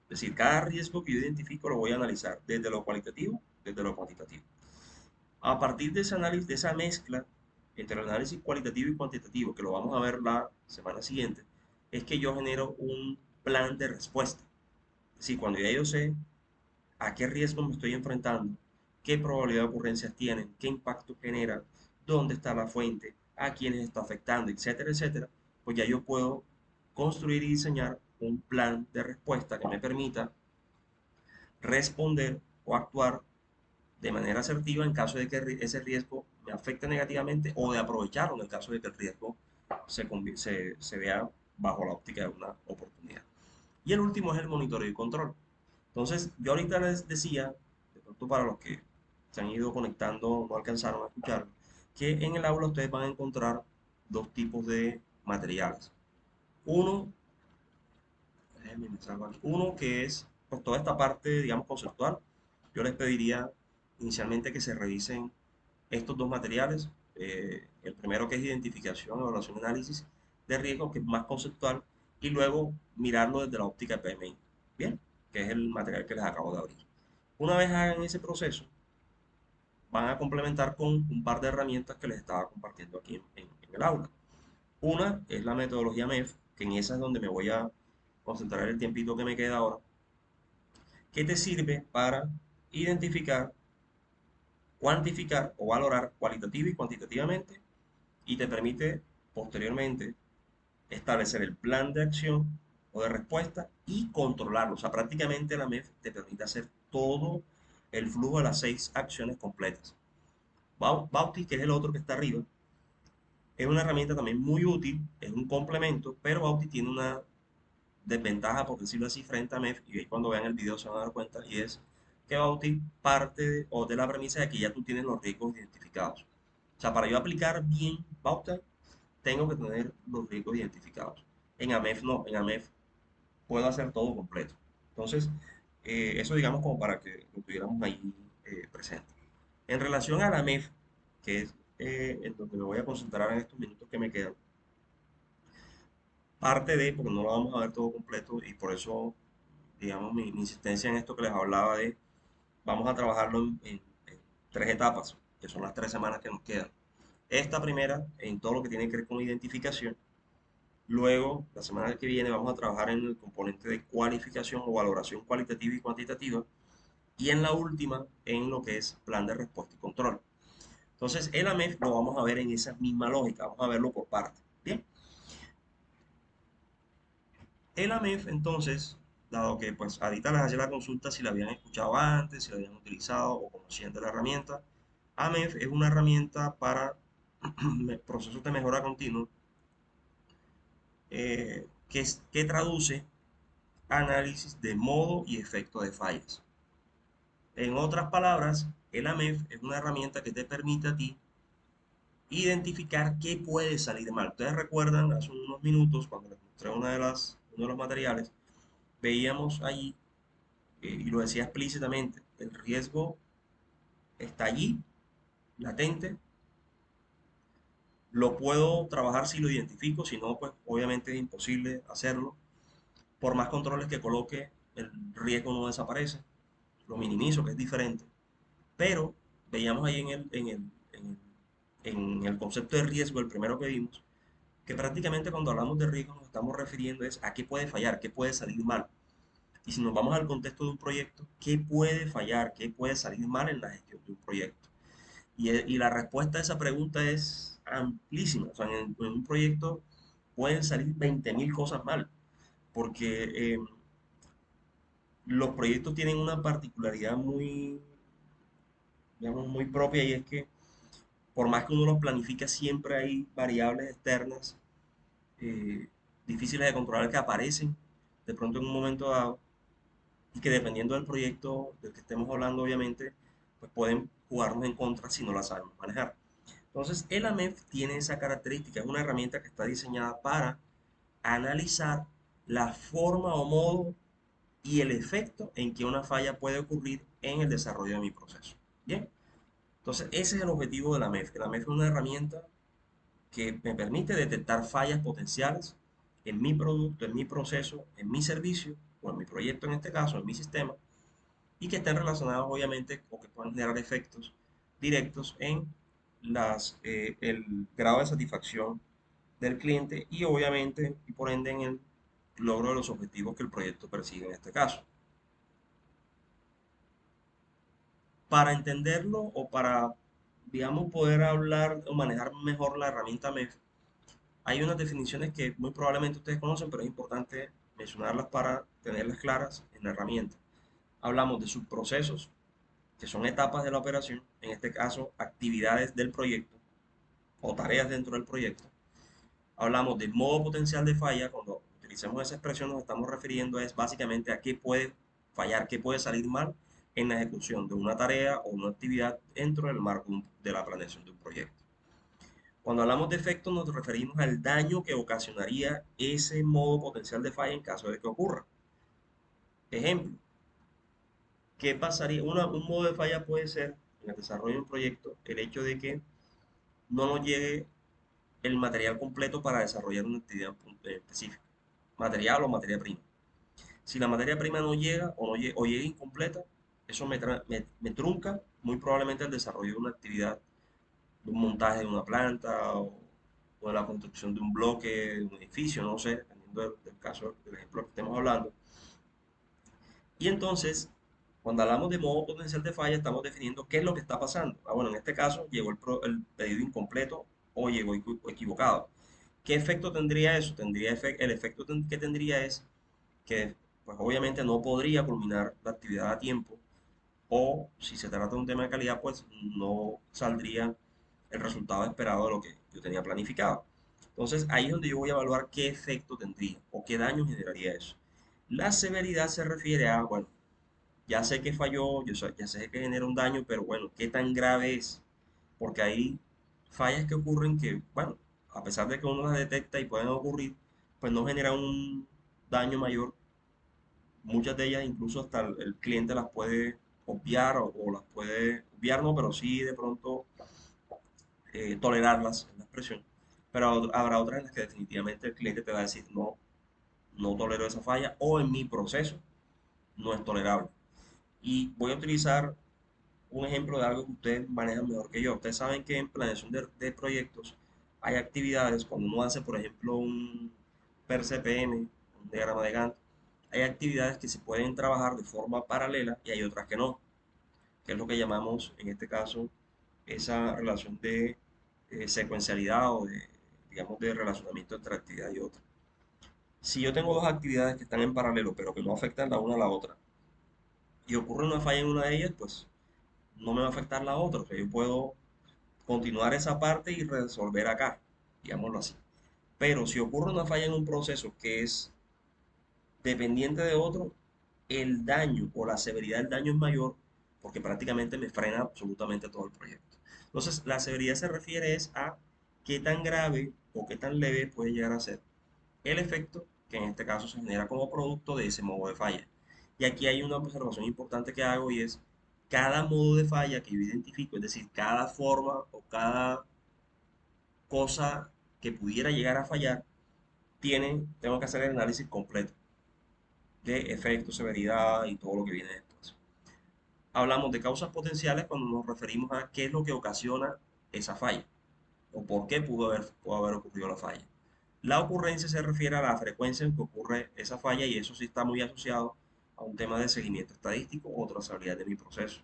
Es decir, cada riesgo que yo identifico lo voy a analizar desde lo cualitativo, desde lo cuantitativo. A partir de ese análisis, de esa mezcla entre el análisis cualitativo y cuantitativo, que lo vamos a ver la semana siguiente, es que yo genero un plan de respuesta. Es decir, cuando ya yo sé a qué riesgo me estoy enfrentando, qué probabilidad de ocurrencias tienen, qué impacto genera, dónde está la fuente, a quiénes está afectando, etcétera, etcétera, pues ya yo puedo construir y diseñar un plan de respuesta que me permita responder o actuar de manera asertiva en caso de que ese riesgo me afecte negativamente o de aprovecharlo en el caso de que el riesgo se vea bajo la óptica de una oportunidad. Y el último es el monitoreo y control. Entonces, yo ahorita les decía, de pronto para los que se han ido conectando, no alcanzaron a escuchar, que en el aula ustedes van a encontrar dos tipos de materiales. Uno, déjenme me salgo aquí. Uno que es pues, toda esta parte, digamos, conceptual. Yo les pediría inicialmente que se revisen estos dos materiales. El primero que es identificación, evaluación y análisis de riesgo, que es más conceptual, y luego mirarlo desde la óptica PMI. Bien, que es el material que les acabo de abrir. Una vez hagan ese proceso, van a complementar con un par de herramientas que les estaba compartiendo aquí en el aula. Una es la metodología MEF, que en esa es donde me voy a concentrar el tiempito que me queda ahora, que te sirve para identificar, cuantificar o valorar cualitativa y cuantitativamente y te permite posteriormente establecer el plan de acción o de respuesta y controlarlo. O sea, prácticamente la MEF te permite hacer todo el flujo de las 6 acciones completas. Bauti, que es el otro que está arriba, es una herramienta también muy útil, es un complemento, pero Bauti tiene una desventaja, por decirlo así, frente a MEF, y ahí cuando vean el video se van a dar cuenta, y es que Bauti parte o de la premisa de que ya tú tienes los riesgos identificados. O sea, para yo aplicar bien Bauti, tengo que tener los riesgos identificados. En AMEF no, en AMEF puedo hacer todo completo. Entonces, eso digamos como para que lo tuviéramos ahí presente. En relación a la AMEF, que es en donde me voy a concentrar en estos minutos que me quedan, parte de, porque no lo vamos a ver todo completo y por eso, digamos, mi insistencia en esto que les hablaba de, vamos a trabajarlo en 3 etapas, que son las 3 semanas que nos quedan. Esta primera, en todo lo que tiene que ver con identificación. Luego, la semana que viene, vamos a trabajar en el componente de cualificación o valoración cualitativa y cuantitativa. Y en la última, en lo que es plan de respuesta y control. Entonces, el AMEF lo vamos a ver en esa misma lógica, vamos a verlo por partes. Bien, el AMEF, entonces, dado que pues ahorita les hacía la consulta si la habían escuchado antes, si la habían utilizado o conocían de la herramienta, AMEF es una herramienta para procesos de mejora continua que traduce análisis de modo y efecto de fallas. En otras palabras, el AMEF es una herramienta que te permite a ti identificar qué puede salir mal. Ustedes recuerdan hace unos minutos cuando les mostré uno de los materiales, veíamos allí, y lo decía explícitamente, el riesgo está allí, latente, lo puedo trabajar si lo identifico, si no, pues obviamente es imposible hacerlo. Por más controles que coloque, el riesgo no desaparece, lo minimizo, que es diferente. Pero veíamos ahí en el concepto de riesgo, el primero que vimos, que prácticamente cuando hablamos de riesgo nos estamos refiriendo es a qué puede fallar, qué puede salir mal. Y si nos vamos al contexto de un proyecto, ¿qué puede fallar, qué puede salir mal en la gestión de un proyecto? Y la respuesta a esa pregunta es amplísima. O sea, en un proyecto pueden salir 20.000 cosas mal, porque los proyectos tienen una particularidad muy, digamos, muy propia, y es que por más que uno los planifica, siempre hay variables externas eh, difíciles de controlar que aparecen de pronto en un momento dado, y que dependiendo del proyecto del que estemos hablando, obviamente, pues pueden jugarnos en contra si no la sabemos manejar. Entonces, el AMEF tiene esa característica, es una herramienta que está diseñada para analizar la forma o modo y el efecto en que una falla puede ocurrir en el desarrollo de mi proceso. Bien, entonces ese es el objetivo de la MEF. La MEF es una herramienta que me permite detectar fallas potenciales en mi producto, en mi proceso, en mi servicio, o en mi proyecto en este caso, en mi sistema, y que estén relacionados obviamente o que puedan generar efectos directos en el grado de satisfacción del cliente y obviamente y por ende en el logro de los objetivos que el proyecto persigue en este caso. Para entenderlo o para, digamos, poder hablar o manejar mejor la herramienta MEF, hay unas definiciones que muy probablemente ustedes conocen, pero es importante mencionarlas para tenerlas claras en la herramienta. Hablamos de subprocesos, que son etapas de la operación, en este caso actividades del proyecto o tareas dentro del proyecto. Hablamos del modo potencial de falla, cuando utilizamos esa expresión nos estamos refiriendo es básicamente a qué puede fallar, qué puede salir mal en la ejecución de una tarea o una actividad dentro del marco de la planeación de un proyecto. Cuando hablamos de efectos nos referimos al daño que ocasionaría ese modo potencial de falla en caso de que ocurra. Ejemplo, ¿qué pasaría? Un modo de falla puede ser en el desarrollo de un proyecto el hecho de que no nos llegue el material completo para desarrollar una actividad específica, material o materia prima. Si la materia prima no llega o llega incompleta, eso me trunca muy probablemente el desarrollo de una actividad, de un montaje de una planta o de la construcción de un bloque, de un edificio, no sé, dependiendo del caso, del ejemplo que estemos hablando. Y entonces, cuando hablamos de modo potencial de falla, estamos definiendo qué es lo que está pasando. Bueno, en este caso llegó el pedido incompleto o llegó equivocado. ¿Qué efecto tendría eso? El efecto que tendría es que, pues obviamente no podría culminar la actividad a tiempo, o si se trata de un tema de calidad, pues no saldría el resultado esperado de lo que yo tenía planificado. Entonces ahí es donde yo voy a evaluar qué efecto tendría o qué daño generaría eso. La severidad se refiere a, bueno, ya sé que falló, ya sé que genera un daño, pero bueno, ¿qué tan grave es? Porque hay fallas que ocurren que, bueno, a pesar de que uno las detecta y pueden ocurrir, pues no generan un daño mayor. Muchas de ellas incluso hasta el cliente las puede obviar o las puede obviar, no, pero sí de pronto tolerarlas, en la expresión. Pero habrá otras en las que definitivamente el cliente te va a decir, no, no tolero esa falla o en mi proceso no es tolerable. Y voy a utilizar un ejemplo de algo que ustedes manejan mejor que yo. Ustedes saben que en planeación de proyectos hay actividades, cuando uno hace, por ejemplo, un PER-CPM, un diagrama de Gantt, hay actividades que se pueden trabajar de forma paralela y hay otras que no, que es lo que llamamos en este caso esa relación de secuencialidad o de, digamos, de relacionamiento entre actividad y otra. Si yo tengo dos actividades que están en paralelo pero que no afectan la una a la otra y ocurre una falla en una de ellas, pues no me va a afectar la otra. O sea, yo puedo continuar esa parte y resolver acá, digámoslo así. Pero si ocurre una falla en un proceso que es dependiente de otro, el daño o la severidad del daño es mayor porque prácticamente me frena absolutamente todo el proyecto. Entonces, la severidad se refiere es a qué tan grave o qué tan leve puede llegar a ser el efecto que en este caso se genera como producto de ese modo de falla. Y aquí hay una observación importante que hago y es cada modo de falla que yo identifico, es decir, cada forma o cada cosa que pudiera llegar a fallar, tengo que hacer el análisis completo de efecto, severidad y todo lo que viene después. Hablamos de causas potenciales cuando nos referimos a qué es lo que ocasiona esa falla o por qué pudo haber ocurrido la falla. La ocurrencia se refiere a la frecuencia en que ocurre esa falla y eso sí está muy asociado a un tema de seguimiento estadístico o trazabilidad de mi proceso.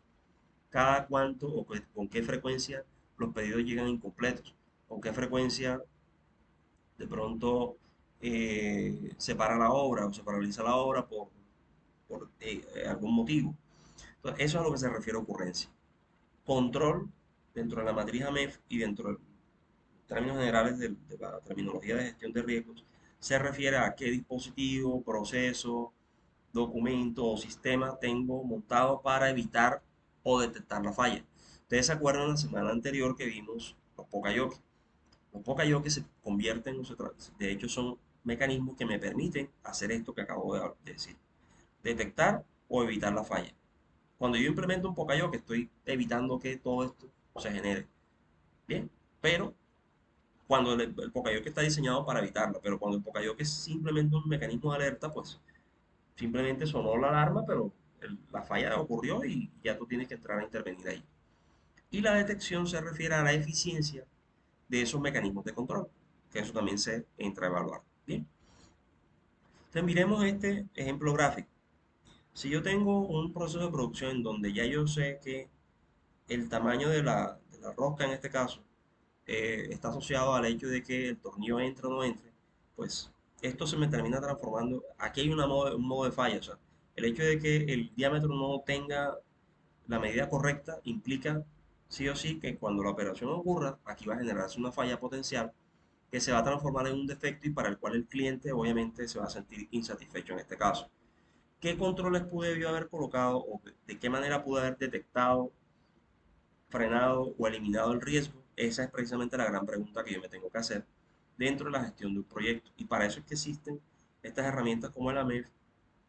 cada cuánto o con qué frecuencia los pedidos llegan incompletos, con qué frecuencia de pronto se para la obra o se paraliza la obra por algún motivo. Entonces, eso es a lo que se refiere a ocurrencia. Control dentro de la matriz AMEF y dentro de términos generales de la terminología de gestión de riesgos, se refiere a qué dispositivo, proceso, documento o sistema tengo montado para evitar o detectar la falla. Ustedes se acuerdan la semana anterior que vimos los Pokayoke. Los Pokayoke se convierten, de hecho son mecanismos que me permiten hacer esto que acabo de decir, detectar o evitar la falla. Cuando yo implemento un Pokayoke estoy evitando que todo esto se genere. Bien, pero cuando el Pokayoke está diseñado para evitarlo, pero cuando el Pokayoke es simplemente un mecanismo de alerta, pues simplemente sonó la alarma, pero la falla ocurrió y ya tú tienes que entrar a intervenir ahí. Y la detección se refiere a la eficiencia de esos mecanismos de control, que eso también se entra a evaluar. Bien, entonces miremos este ejemplo gráfico. Si yo tengo un proceso de producción en donde ya yo sé que el tamaño de la rosca en este caso está asociado al hecho de que el tornillo entre o no entre, pues esto se me termina transformando. Aquí hay un modo de falla, o sea, el hecho de que el diámetro no tenga la medida correcta implica sí o sí que cuando la operación ocurra, aquí va a generarse una falla potencial que se va a transformar en un defecto y para el cual el cliente obviamente se va a sentir insatisfecho en este caso. ¿Qué controles pude yo haber colocado o de qué manera pude haber detectado, frenado o eliminado el riesgo? Esa es precisamente la gran pregunta que yo me tengo que hacer dentro de la gestión de un proyecto. Y para eso es que existen estas herramientas como el AMEF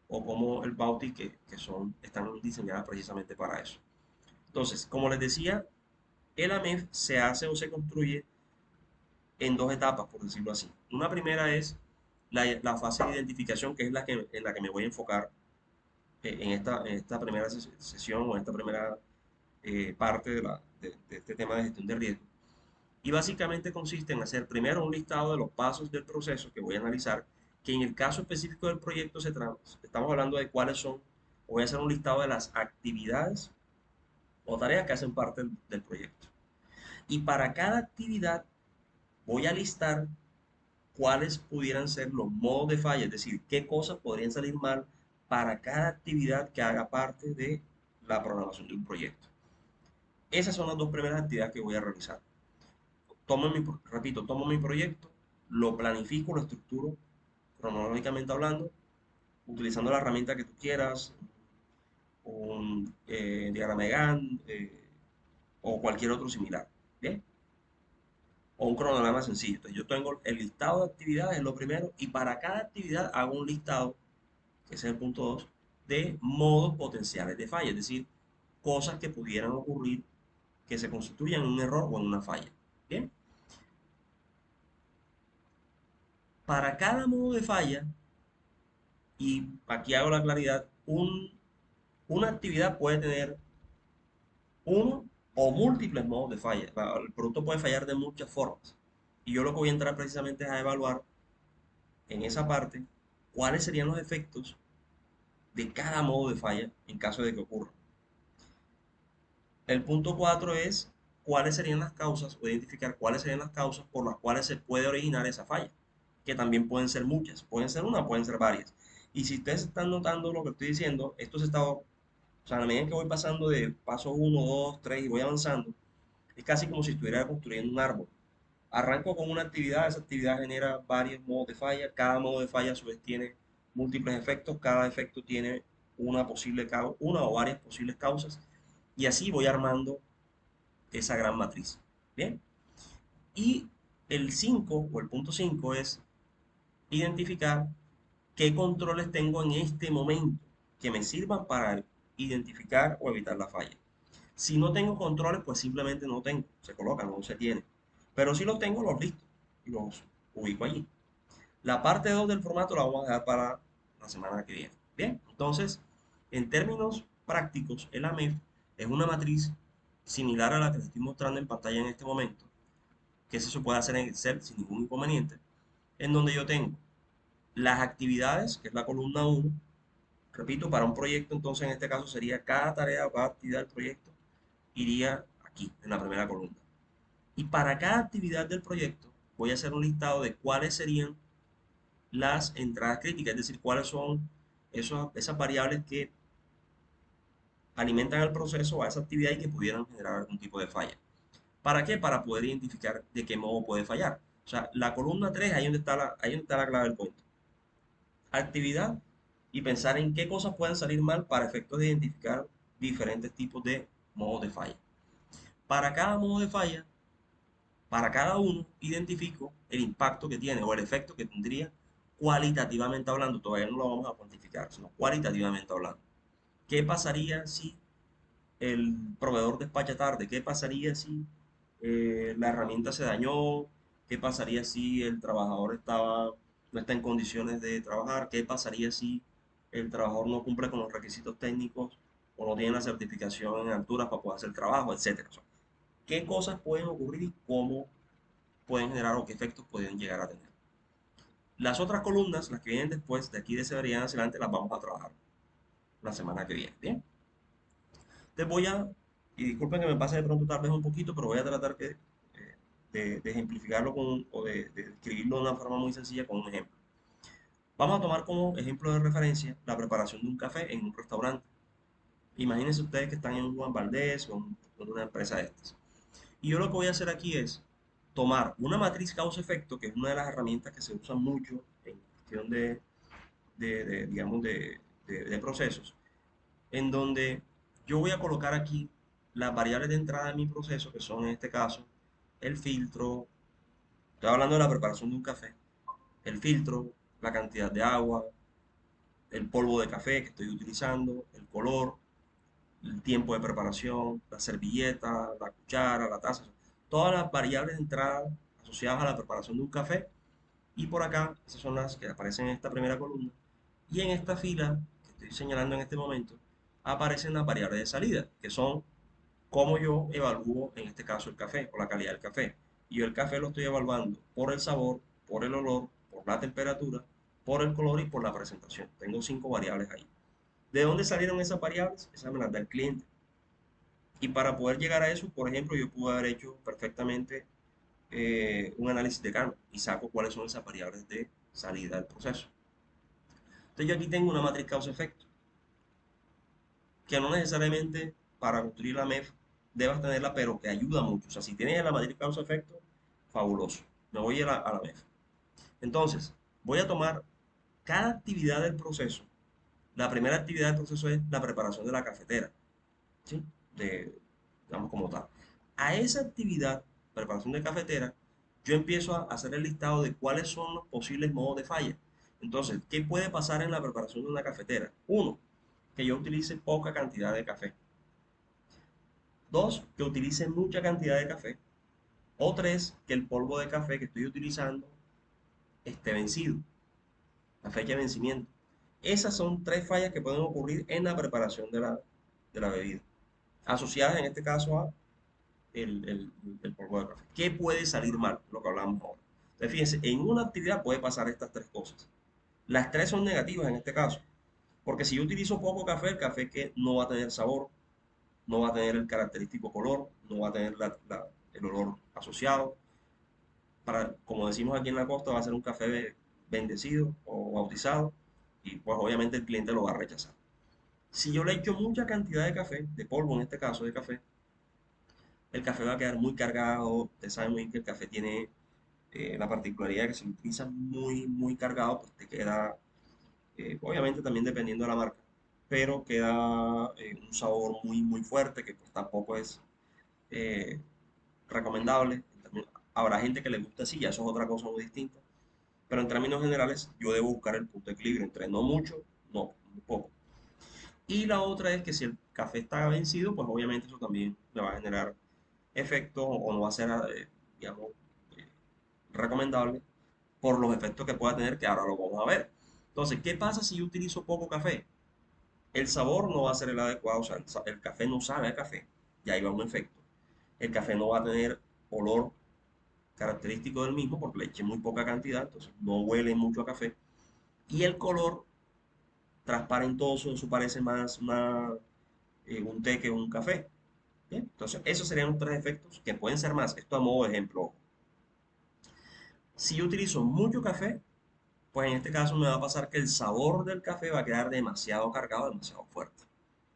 o como el Bauti están diseñadas precisamente para eso. Entonces, como les decía, el AMEF se hace o se construye en dos etapas, por decirlo así. Una primera es la fase de identificación, que es en la que me voy a enfocar en esta primera sesión o en esta primera parte de este tema de gestión de riesgo. Y básicamente consiste en hacer primero un listado de los pasos del proceso que voy a analizar, que en el caso específico del proyecto estamos hablando de cuáles son, voy a hacer un listado de las actividades o tareas que hacen parte del proyecto. Y para cada actividad voy a listar cuáles pudieran ser los modos de falla, es decir, qué cosas podrían salir mal para cada actividad que haga parte de la programación de un proyecto. Esas son las dos primeras actividades que voy a realizar. Tomo mi proyecto, lo planifico, lo estructuro cronológicamente hablando, utilizando la herramienta que tú quieras, un diagrama de Gantt o cualquier otro similar. ¿Bien? O un cronograma sencillo. Entonces yo tengo el listado de actividades, es lo primero, y para cada actividad hago un listado, que ese es el punto 2, de modos potenciales de falla, es decir, cosas que pudieran ocurrir que se constituyan en un error o en una falla. Bien, para cada modo de falla, y aquí hago la claridad, una actividad puede tener uno o múltiples modos de falla. El producto puede fallar de muchas formas. Y yo lo que voy a entrar precisamente es a evaluar en esa parte cuáles serían los efectos de cada modo de falla en caso de que ocurra. El punto 4 es cuáles serían las causas o identificar cuáles serían las causas por las cuales se puede originar esa falla, que también pueden ser muchas, pueden ser una, pueden ser varias. Y si ustedes están notando lo que estoy diciendo, esto se está, o sea, a la medida que voy pasando de paso uno 2 3 y voy avanzando, es casi como si estuviera construyendo un árbol. Arranco con una actividad, esa actividad genera varios modos de falla, cada modo de falla a su vez tiene múltiples efectos, cada efecto tiene una o varias posibles causas, y así voy armando esa gran matriz. Bien, y el 5 o el punto 5 es identificar qué controles tengo en este momento que me sirvan para identificar o evitar la falla. Si no tengo controles, pues simplemente no tengo, se colocan, no se tienen. Pero si los tengo, los listo y los ubico allí. La parte 2 del formato la vamos a dejar para la semana que viene. Bien, entonces, en términos prácticos, el AMEF es una matriz similar a la que les estoy mostrando en pantalla en este momento, que eso se puede hacer en Excel sin ningún inconveniente, en donde yo tengo las actividades, que es la columna uno. Repito, para un proyecto, entonces en este caso sería cada tarea o cada actividad del proyecto, iría aquí, en la primera columna. Y para cada actividad del proyecto voy a hacer un listado de cuáles serían las entradas críticas, es decir, cuáles son esas variables que alimentan el proceso a esa actividad y que pudieran generar algún tipo de falla. ¿Para qué? Para poder identificar de qué modo puede fallar. O sea, la columna 3 ahí donde está la clave del cuento. Actividad y pensar en qué cosas pueden salir mal para efectos de identificar diferentes tipos de modos de falla. Para cada modo de falla, para cada uno, identifico el impacto que tiene o el efecto que tendría cualitativamente hablando. Todavía no lo vamos a cuantificar, sino cualitativamente hablando. ¿Qué pasaría si el proveedor despacha tarde? ¿Qué pasaría si la herramienta se dañó? ¿Qué pasaría si el trabajador no está en condiciones de trabajar? ¿Qué pasaría si el trabajador no cumple con los requisitos técnicos o no tiene la certificación en alturas para poder hacer el trabajo, etcétera? O sea, ¿qué cosas pueden ocurrir y cómo pueden generar o qué efectos pueden llegar a tener? Las otras columnas, las que vienen después, de aquí de Severiana hacia adelante, las vamos a trabajar la semana que viene. Bien, te voy a, y disculpen que me pase de pronto tal vez un poquito, pero voy a tratar de ejemplificarlo o de escribirlo de una forma muy sencilla con un ejemplo. Vamos a tomar como ejemplo de referencia la preparación de un café en un restaurante. Imagínense ustedes que están en un Juan Valdés o en una empresa de estas. Y yo lo que voy a hacer aquí es tomar una matriz causa-efecto, que es una de las herramientas que se usan mucho en cuestión digamos, de procesos, en donde yo voy a colocar aquí las variables de entrada de mi proceso, que son en este caso el filtro, estoy hablando de la preparación de un café, el filtro, la cantidad de agua, el polvo de café que estoy utilizando, el color, el tiempo de preparación, la servilleta, la cuchara, la taza, todas las variables de entrada asociadas a la preparación de un café. Y por acá, esas son las que aparecen en esta primera columna. Y en esta fila que estoy señalando en este momento, aparecen las variables de salida, que son cómo yo evalúo, en este caso, el café o la calidad del café. Y yo el café lo estoy evaluando por el sabor, por el olor, por la temperatura, por el color y por la presentación. Tengo 5 variables ahí. ¿De dónde salieron esas variables? Esas me las da el cliente. Y para poder llegar a eso, por ejemplo, yo pude haber hecho perfectamente un análisis de Gantt y saco cuáles son esas variables de salida del proceso. Entonces yo aquí tengo una matriz causa-efecto, que no necesariamente para construir la MEF debas tenerla, pero que ayuda mucho. O sea, si tienes la matriz causa-efecto, fabuloso. Me voy a la MEF. Entonces, voy a tomar cada actividad del proceso. La primera actividad del proceso es la preparación de la cafetera, ¿sí? Digamos como tal. A esa actividad, preparación de cafetera, yo empiezo a hacer el listado de cuáles son los posibles modos de falla. Entonces, ¿qué puede pasar en la preparación de una cafetera? Uno, que yo utilice poca cantidad de café. Dos, que utilice mucha cantidad de café. O tres, que el polvo de café que estoy utilizando esté vencido, la fecha de vencimiento. Esas son tres fallas que pueden ocurrir en la preparación de la bebida, asociadas en este caso a el polvo de café. ¿Qué puede salir mal? Lo que hablamos ahora. Entonces, fíjense, en una actividad puede pasar estas tres cosas. Las tres son negativas en este caso, porque si yo utilizo poco café, el café que no va a tener sabor, no va a tener el característico color, no va a tener el olor asociado. Como decimos aquí en la costa, va a ser un café bendecido o bautizado y pues obviamente el cliente lo va a rechazar. Si yo le echo mucha cantidad de café, de polvo en este caso de café, el café va a quedar muy cargado. Usted sabe muy bien que el café tiene la particularidad de que si lo utilizas muy, muy cargado, pues te queda, obviamente también dependiendo de la marca, pero queda un sabor muy, muy fuerte que pues tampoco es eh, recomendable. Habrá gente que le gusta así, ya eso es otra cosa muy distinta. Pero en términos generales, yo debo buscar el punto de equilibrio entre no mucho, no muy poco. Y la otra es que si el café está vencido, pues obviamente eso también le va a generar efectos o no va a ser, digamos, eh, recomendable por los efectos que pueda tener, que ahora lo vamos a ver. Entonces, ¿qué pasa si yo utilizo poco café? El sabor no va a ser el adecuado, o sea, el café no sabe a café, ya ahí va un efecto. El café no va a tener olor característico del mismo porque le eché muy poca cantidad, entonces no huele mucho a café. Y el color transparentoso, eso parece más un té que un café. Bien, entonces esos serían los tres efectos que pueden ser más. Esto a modo de ejemplo. Si yo utilizo mucho café, pues en este caso me va a pasar que el sabor del café va a quedar demasiado cargado, demasiado fuerte.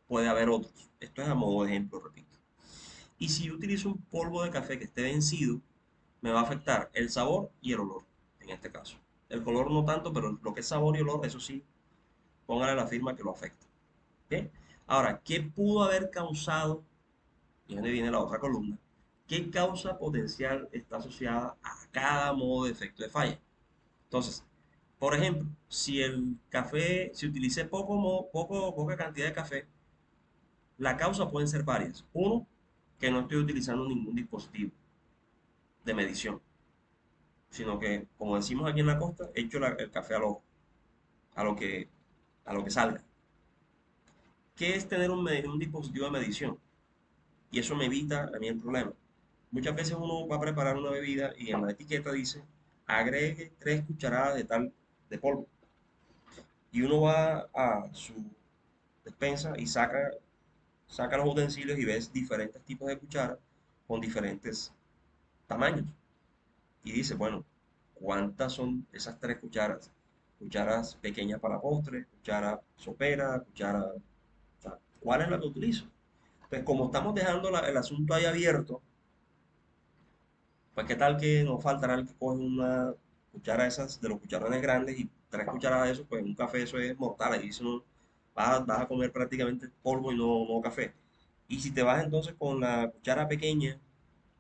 Puede haber otros. Esto es a modo de ejemplo, repito. Y si yo utilizo un polvo de café que esté vencido, me va a afectar el sabor y el olor, en este caso. El color no tanto, pero lo que es sabor y olor, eso sí, póngale la firma que lo afecta. ¿Bien? Ahora, ¿qué pudo haber causado? Y donde viene la otra columna. ¿Qué causa potencial está asociada a cada modo de efecto de falla? Entonces, por ejemplo, si el café, si utilicé poca cantidad de café, la causa pueden ser varias. Uno, que no estoy utilizando ningún dispositivo de medición, sino que, como decimos aquí en la costa, echo el café a lo que, a lo que salga. ¿Qué es tener un dispositivo de medición? Y eso me evita a mí el problema. Muchas veces uno va a preparar una bebida y en la etiqueta dice agregue 3 cucharadas de tal de polvo. Y uno va a su despensa y saca los utensilios y ves diferentes tipos de cucharas con diferentes tamaños. Y dice, bueno, ¿cuántas son esas 3 cucharas? Cucharas pequeñas para postre, cuchara sopera, cuchara... O sea, ¿cuál es la que utilizo? Entonces, como estamos dejando el asunto ahí abierto, pues qué tal que nos faltará el que coge una cuchara de esas, de los cucharones grandes y 3 cucharadas de eso, pues un café eso es mortal, ahí eso no, vas a comer prácticamente polvo y no café. Y si te vas entonces con la cuchara pequeña,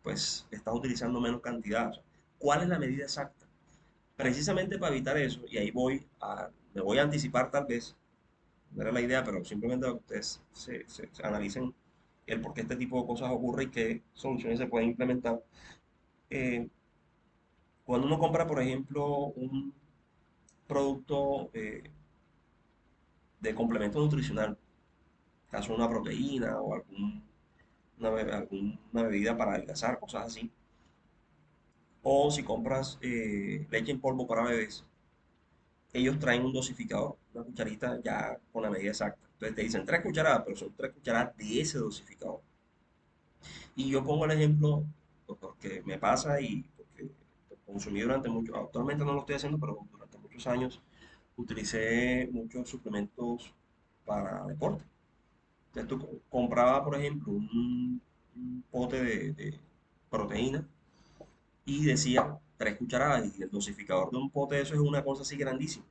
pues estás utilizando menos cantidad. O sea, ¿cuál es la medida exacta? Precisamente para evitar eso, y ahí me voy a anticipar tal vez, no era la idea, pero simplemente para que ustedes se analicen el por qué este tipo de cosas ocurre y qué soluciones se pueden implementar. Eh, Cuando uno compra, por ejemplo, un producto de complemento nutricional, caso una proteína o alguna bebida para adelgazar, cosas así, o si compras leche en polvo para bebés, ellos traen un dosificador, una cucharita ya con la medida exacta. Entonces te dicen 3 cucharadas, pero son 3 cucharadas de ese dosificador. Y yo pongo el ejemplo pues, porque me pasa y porque consumí durante mucho, actualmente no lo estoy haciendo, pero durante muchos años utilicé muchos suplementos para deporte. Entonces tú compraba, por ejemplo, un pote de proteína y decía 3 cucharadas y el dosificador de un pote de eso es una cosa así grandísima.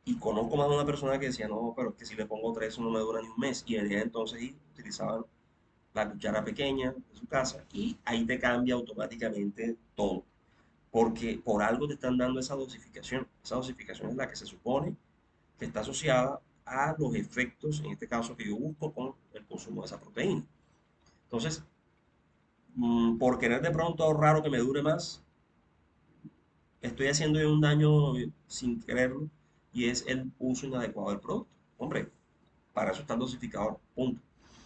Y conozco más de una persona que decía, no, pero es que si le pongo 3 eso no me dura ni un mes. Y venía entonces y utilizaban la cuchara pequeña de su casa y ahí te cambia automáticamente todo. Porque por algo te están dando esa dosificación. Esa dosificación es la que se supone que está asociada a los efectos, en este caso que yo busco con el consumo de esa proteína. Entonces, por querer de pronto ahorrar o que me dure más, estoy haciendo yo un daño sin quererlo y es el uso inadecuado del producto. Hombre, para eso está el dosificador, punto.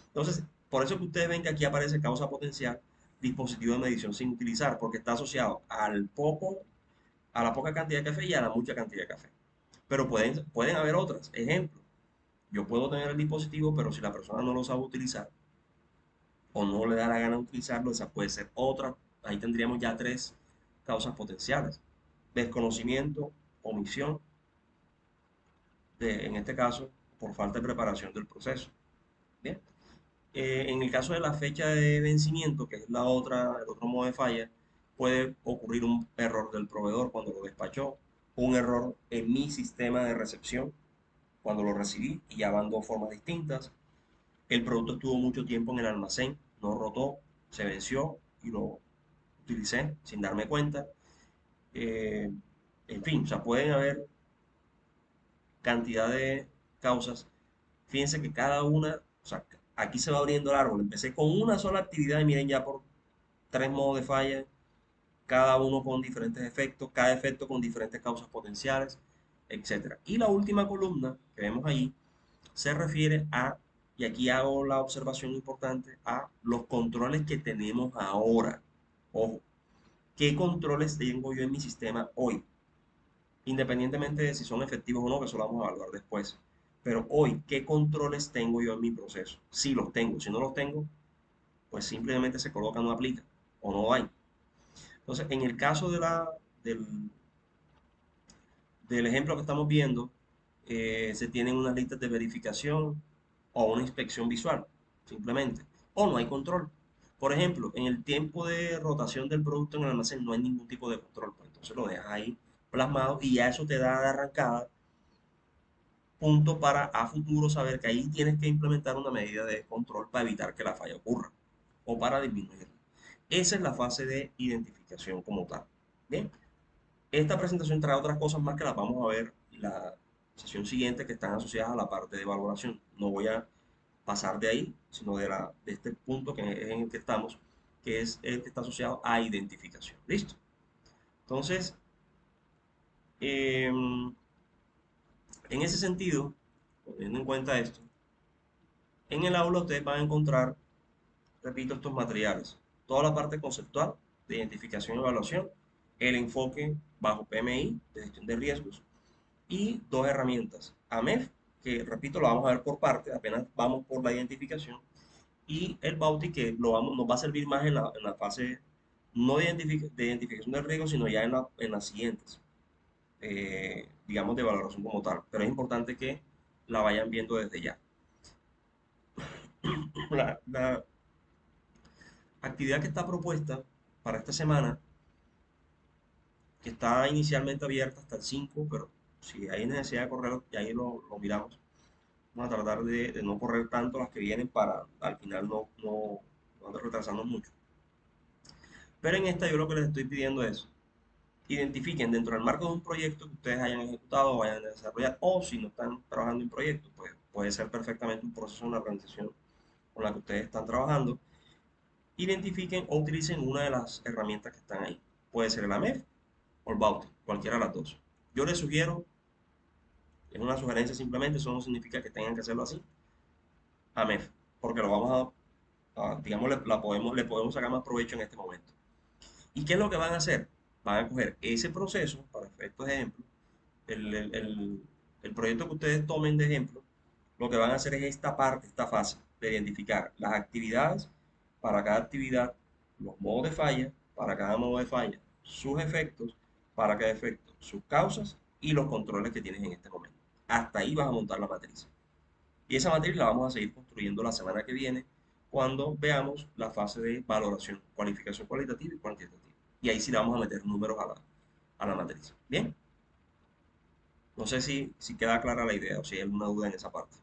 Entonces, por eso que ustedes ven que aquí aparece causa potencial, dispositivo de medición sin utilizar, porque está asociado a la poca cantidad de café y a la mucha cantidad de café. Pero pueden haber otras. Ejemplo, yo puedo tener el dispositivo, pero si la persona no lo sabe utilizar o no le da la gana de utilizarlo, esa puede ser otra. Ahí tendríamos ya 3 causas potenciales. Desconocimiento, omisión, en este caso, por falta de preparación del proceso. Bien. En el caso de la fecha de vencimiento, que es el otro modo de falla, puede ocurrir un error del proveedor cuando lo despachó, un error en mi sistema de recepción cuando lo recibí y ya van 2 formas distintas. El producto estuvo mucho tiempo en el almacén, no rotó, se venció y lo utilicé sin darme cuenta. Eh, en fin, o sea, pueden haber cantidad de causas. Fíjense que cada una, o sea, aquí se va abriendo el árbol. Empecé con una sola actividad y miren ya por 3 modos de falla, cada uno con diferentes efectos, cada efecto con diferentes causas potenciales, etcétera. Y la última columna que vemos ahí se refiere a, y aquí hago la observación importante, a los controles que tenemos ahora. Ojo, ¿qué controles tengo yo en mi sistema hoy? Independientemente de si son efectivos o no, que eso lo vamos a evaluar después. Pero hoy, ¿qué controles tengo yo en mi proceso? Si los tengo, si no los tengo, pues simplemente se coloca no aplica o no hay. Entonces, en el caso del, del ejemplo que estamos viendo, se tienen unas listas de verificación o una inspección visual, simplemente, o no hay control. Por ejemplo, en el tiempo de rotación del producto en el almacén no hay ningún tipo de control, pues entonces lo dejas ahí plasmado y ya eso te da de arrancada punto para a futuro saber que ahí tienes que implementar una medida de control para evitar que la falla ocurra o para disminuirla. Esa es la fase de identificación como tal. Bien, esta presentación trae otras cosas más que las vamos a ver en la sesión siguiente que están asociadas a la parte de valoración. No voy a pasar de ahí, sino de este punto que es en el que estamos, que es el que está asociado a identificación. ¿Listo? Entonces, en ese sentido, teniendo en cuenta esto, en el aula ustedes van a encontrar, repito, estos materiales. Toda la parte conceptual de identificación y evaluación, el enfoque bajo PMI de gestión de riesgos y dos herramientas. AMEF, que repito, lo vamos a ver por parte, apenas vamos por la identificación, y el Bauti, que nos va a servir más en la fase no de identificación del riesgo, sino ya en las siguientes, digamos, de valoración como tal. Pero es importante que la vayan viendo desde ya. La actividad que está propuesta para esta semana, que está inicialmente abierta hasta el 5, pero si hay necesidad de correr, ya ahí lo miramos. Vamos a tratar de no correr tanto las que vienen para al final no andar retrasando mucho. Pero en esta yo lo que les estoy pidiendo es identifiquen dentro del marco de un proyecto que ustedes hayan ejecutado o vayan a desarrollar, o si no están trabajando en proyectos, pues puede ser perfectamente un proceso, una organización con la que ustedes están trabajando. Identifiquen o utilicen una de las herramientas que están ahí. Puede ser el AMEF o el Bauti, cualquiera de las dos. Yo les sugiero, es una sugerencia simplemente, eso no significa que tengan que hacerlo así, AMEF, porque lo vamos digamos, le podemos sacar más provecho en este momento. ¿Y qué es lo que van a hacer? Van a coger ese proceso, para efectos de ejemplo, el, el- el- el proyecto que ustedes tomen de ejemplo, lo que van a hacer es esta parte, esta fase, de identificar las actividades para cada actividad, los modos de falla, para cada modo de falla, sus efectos, para cada efecto, sus causas y los controles que tienes en este momento. Hasta ahí vas a montar la matriz. Y esa matriz la vamos a seguir construyendo la semana que viene cuando veamos la fase de valoración, cualificación cualitativa y cuantitativa. Y ahí sí le vamos a meter números a la matriz. Bien, no sé si queda clara la idea o si hay alguna duda en esa parte.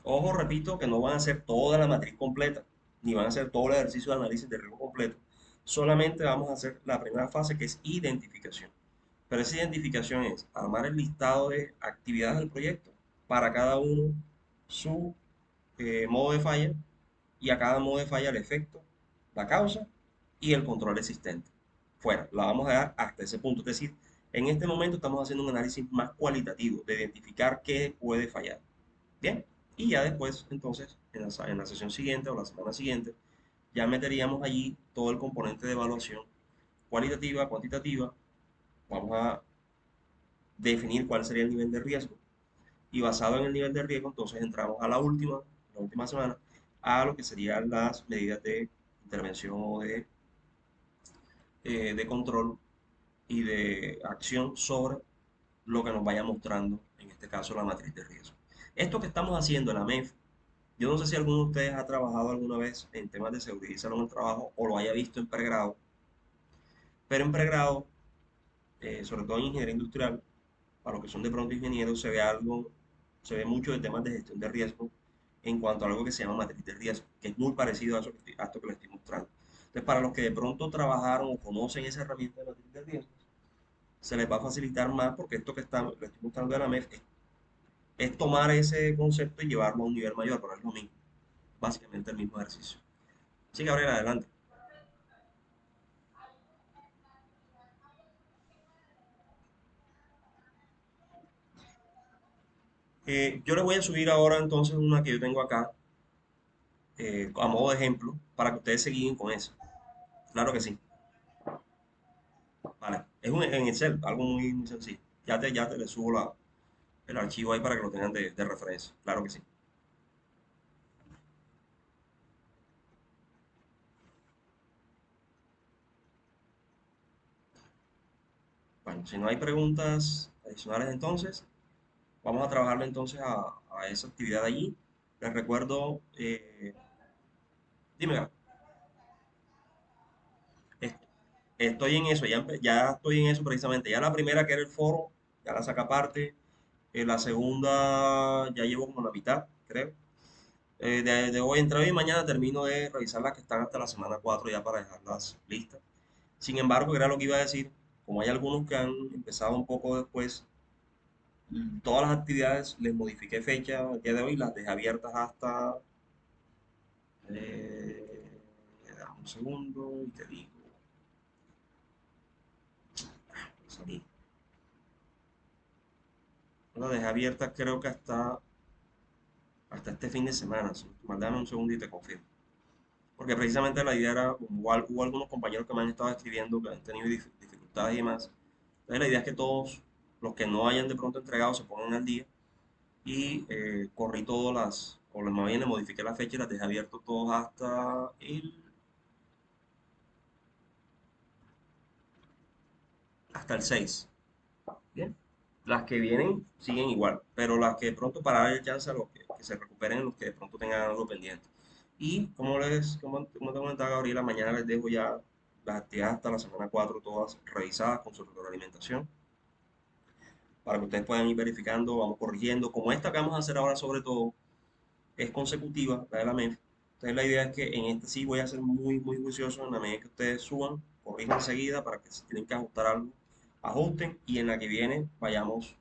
Ojo, repito, que no van a hacer toda la matriz completa, ni van a hacer todo el ejercicio de análisis de riesgo completo. Solamente vamos a hacer la primera fase que es identificación. Pero esa identificación es armar el listado de actividades del proyecto para cada uno su modo de falla y a cada modo de falla el efecto, la causa y el control existente. Fuera, la vamos a dar hasta ese punto. Es decir, en este momento estamos haciendo un análisis más cualitativo de identificar qué puede fallar. Bien, y ya después, entonces, en la sesión siguiente o la semana siguiente, ya meteríamos allí todo el componente de evaluación cualitativa, cuantitativa. Vamos a definir cuál sería el nivel de riesgo y basado en el nivel de riesgo, entonces entramos a la última semana, a lo que serían las medidas de intervención o de control y de acción sobre lo que nos vaya mostrando, en este caso, la matriz de riesgo. Esto que estamos haciendo en la MEF, yo no sé si alguno de ustedes ha trabajado alguna vez en temas de seguridad y salud en el trabajo o lo haya visto en pregrado, pero en pregrado, sobre todo en ingeniería industrial, para los que son de pronto ingenieros, se ve mucho de temas de gestión de riesgo en cuanto a algo que se llama matriz de riesgo, que es muy parecido a, a esto que les estoy mostrando. Entonces, para los que de pronto trabajaron o conocen esa herramienta de matriz de riesgo, se les va a facilitar más porque esto que les estoy mostrando de la MEF es tomar ese concepto y llevarlo a un nivel mayor, pero es lo mismo, básicamente el mismo ejercicio. Así que, Gabriel, adelante. Yo les voy a subir ahora entonces una que yo tengo acá, a modo de ejemplo, para que ustedes se guíen con eso. Claro que sí. Vale. En Excel, algo muy, muy sencillo. Ya te le subo el archivo ahí para que lo tengan de referencia. Claro que sí. Bueno, si no hay preguntas adicionales entonces, vamos a trabajarle entonces a esa actividad allí. Les recuerdo, dime, est- estoy en eso, ya estoy en eso precisamente. Ya la primera que era el foro, ya la saca aparte. La segunda ya llevo como la mitad, creo. De hoy, entre hoy y mañana termino de revisar las que están hasta la semana 4 ya para dejarlas listas. Sin embargo, que era lo que iba a decir, como hay algunos que han empezado un poco después, todas las actividades les modifiqué fecha el día de hoy, las dejé abiertas hasta... dame un segundo y te digo, salí. Las dejé abiertas creo que hasta este fin de semana. Si dame un segundo y te confirmo. Porque precisamente la idea era, hubo algunos compañeros que me han estado escribiendo que han tenido dificultades y demás. Entonces la idea es que todos los que no hayan de pronto entregado se pongan al día y corrí todas o más bien le modifiqué la fecha y las dejé abiertos todos hasta el 6. Bien. Las que vienen siguen igual, pero las que de pronto para dar el chance a los que se recuperen, los que de pronto tengan algo pendiente. Y como te comentaba Gabriela, mañana les dejo ya las actividades hasta la semana 4 todas revisadas con su retroalimentación para que ustedes puedan ir verificando, vamos corrigiendo. Como esta que vamos a hacer ahora sobre todo es consecutiva, la de la MEF, entonces la idea es que en este sí voy a ser muy, muy juicioso en la medida que ustedes suban, corrijan enseguida para que si tienen que ajustar algo, ajusten y en la que viene vayamos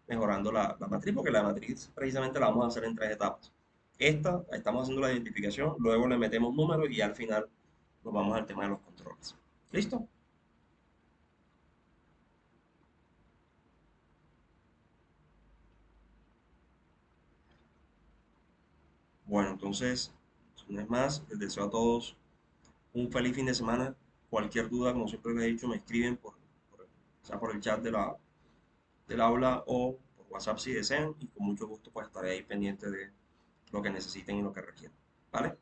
mejorando la matriz, porque la matriz precisamente la vamos a hacer en tres etapas. Esta, estamos haciendo la identificación, luego le metemos números y al final nos vamos al tema de los controles. ¿Listo? Bueno, entonces, una vez más, les deseo a todos un feliz fin de semana. Cualquier duda, como siempre les he dicho, me escriben sea por el chat del aula o por WhatsApp si desean y con mucho gusto pues estaré ahí pendiente de lo que necesiten y lo que requieran. ¿Vale?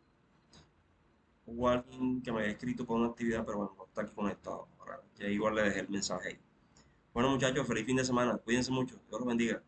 Hubo alguien que me había escrito por una actividad, pero bueno, no está aquí conectado. Ahora, ya igual le dejé el mensaje ahí. Bueno muchachos, feliz fin de semana. Cuídense mucho. Dios los bendiga.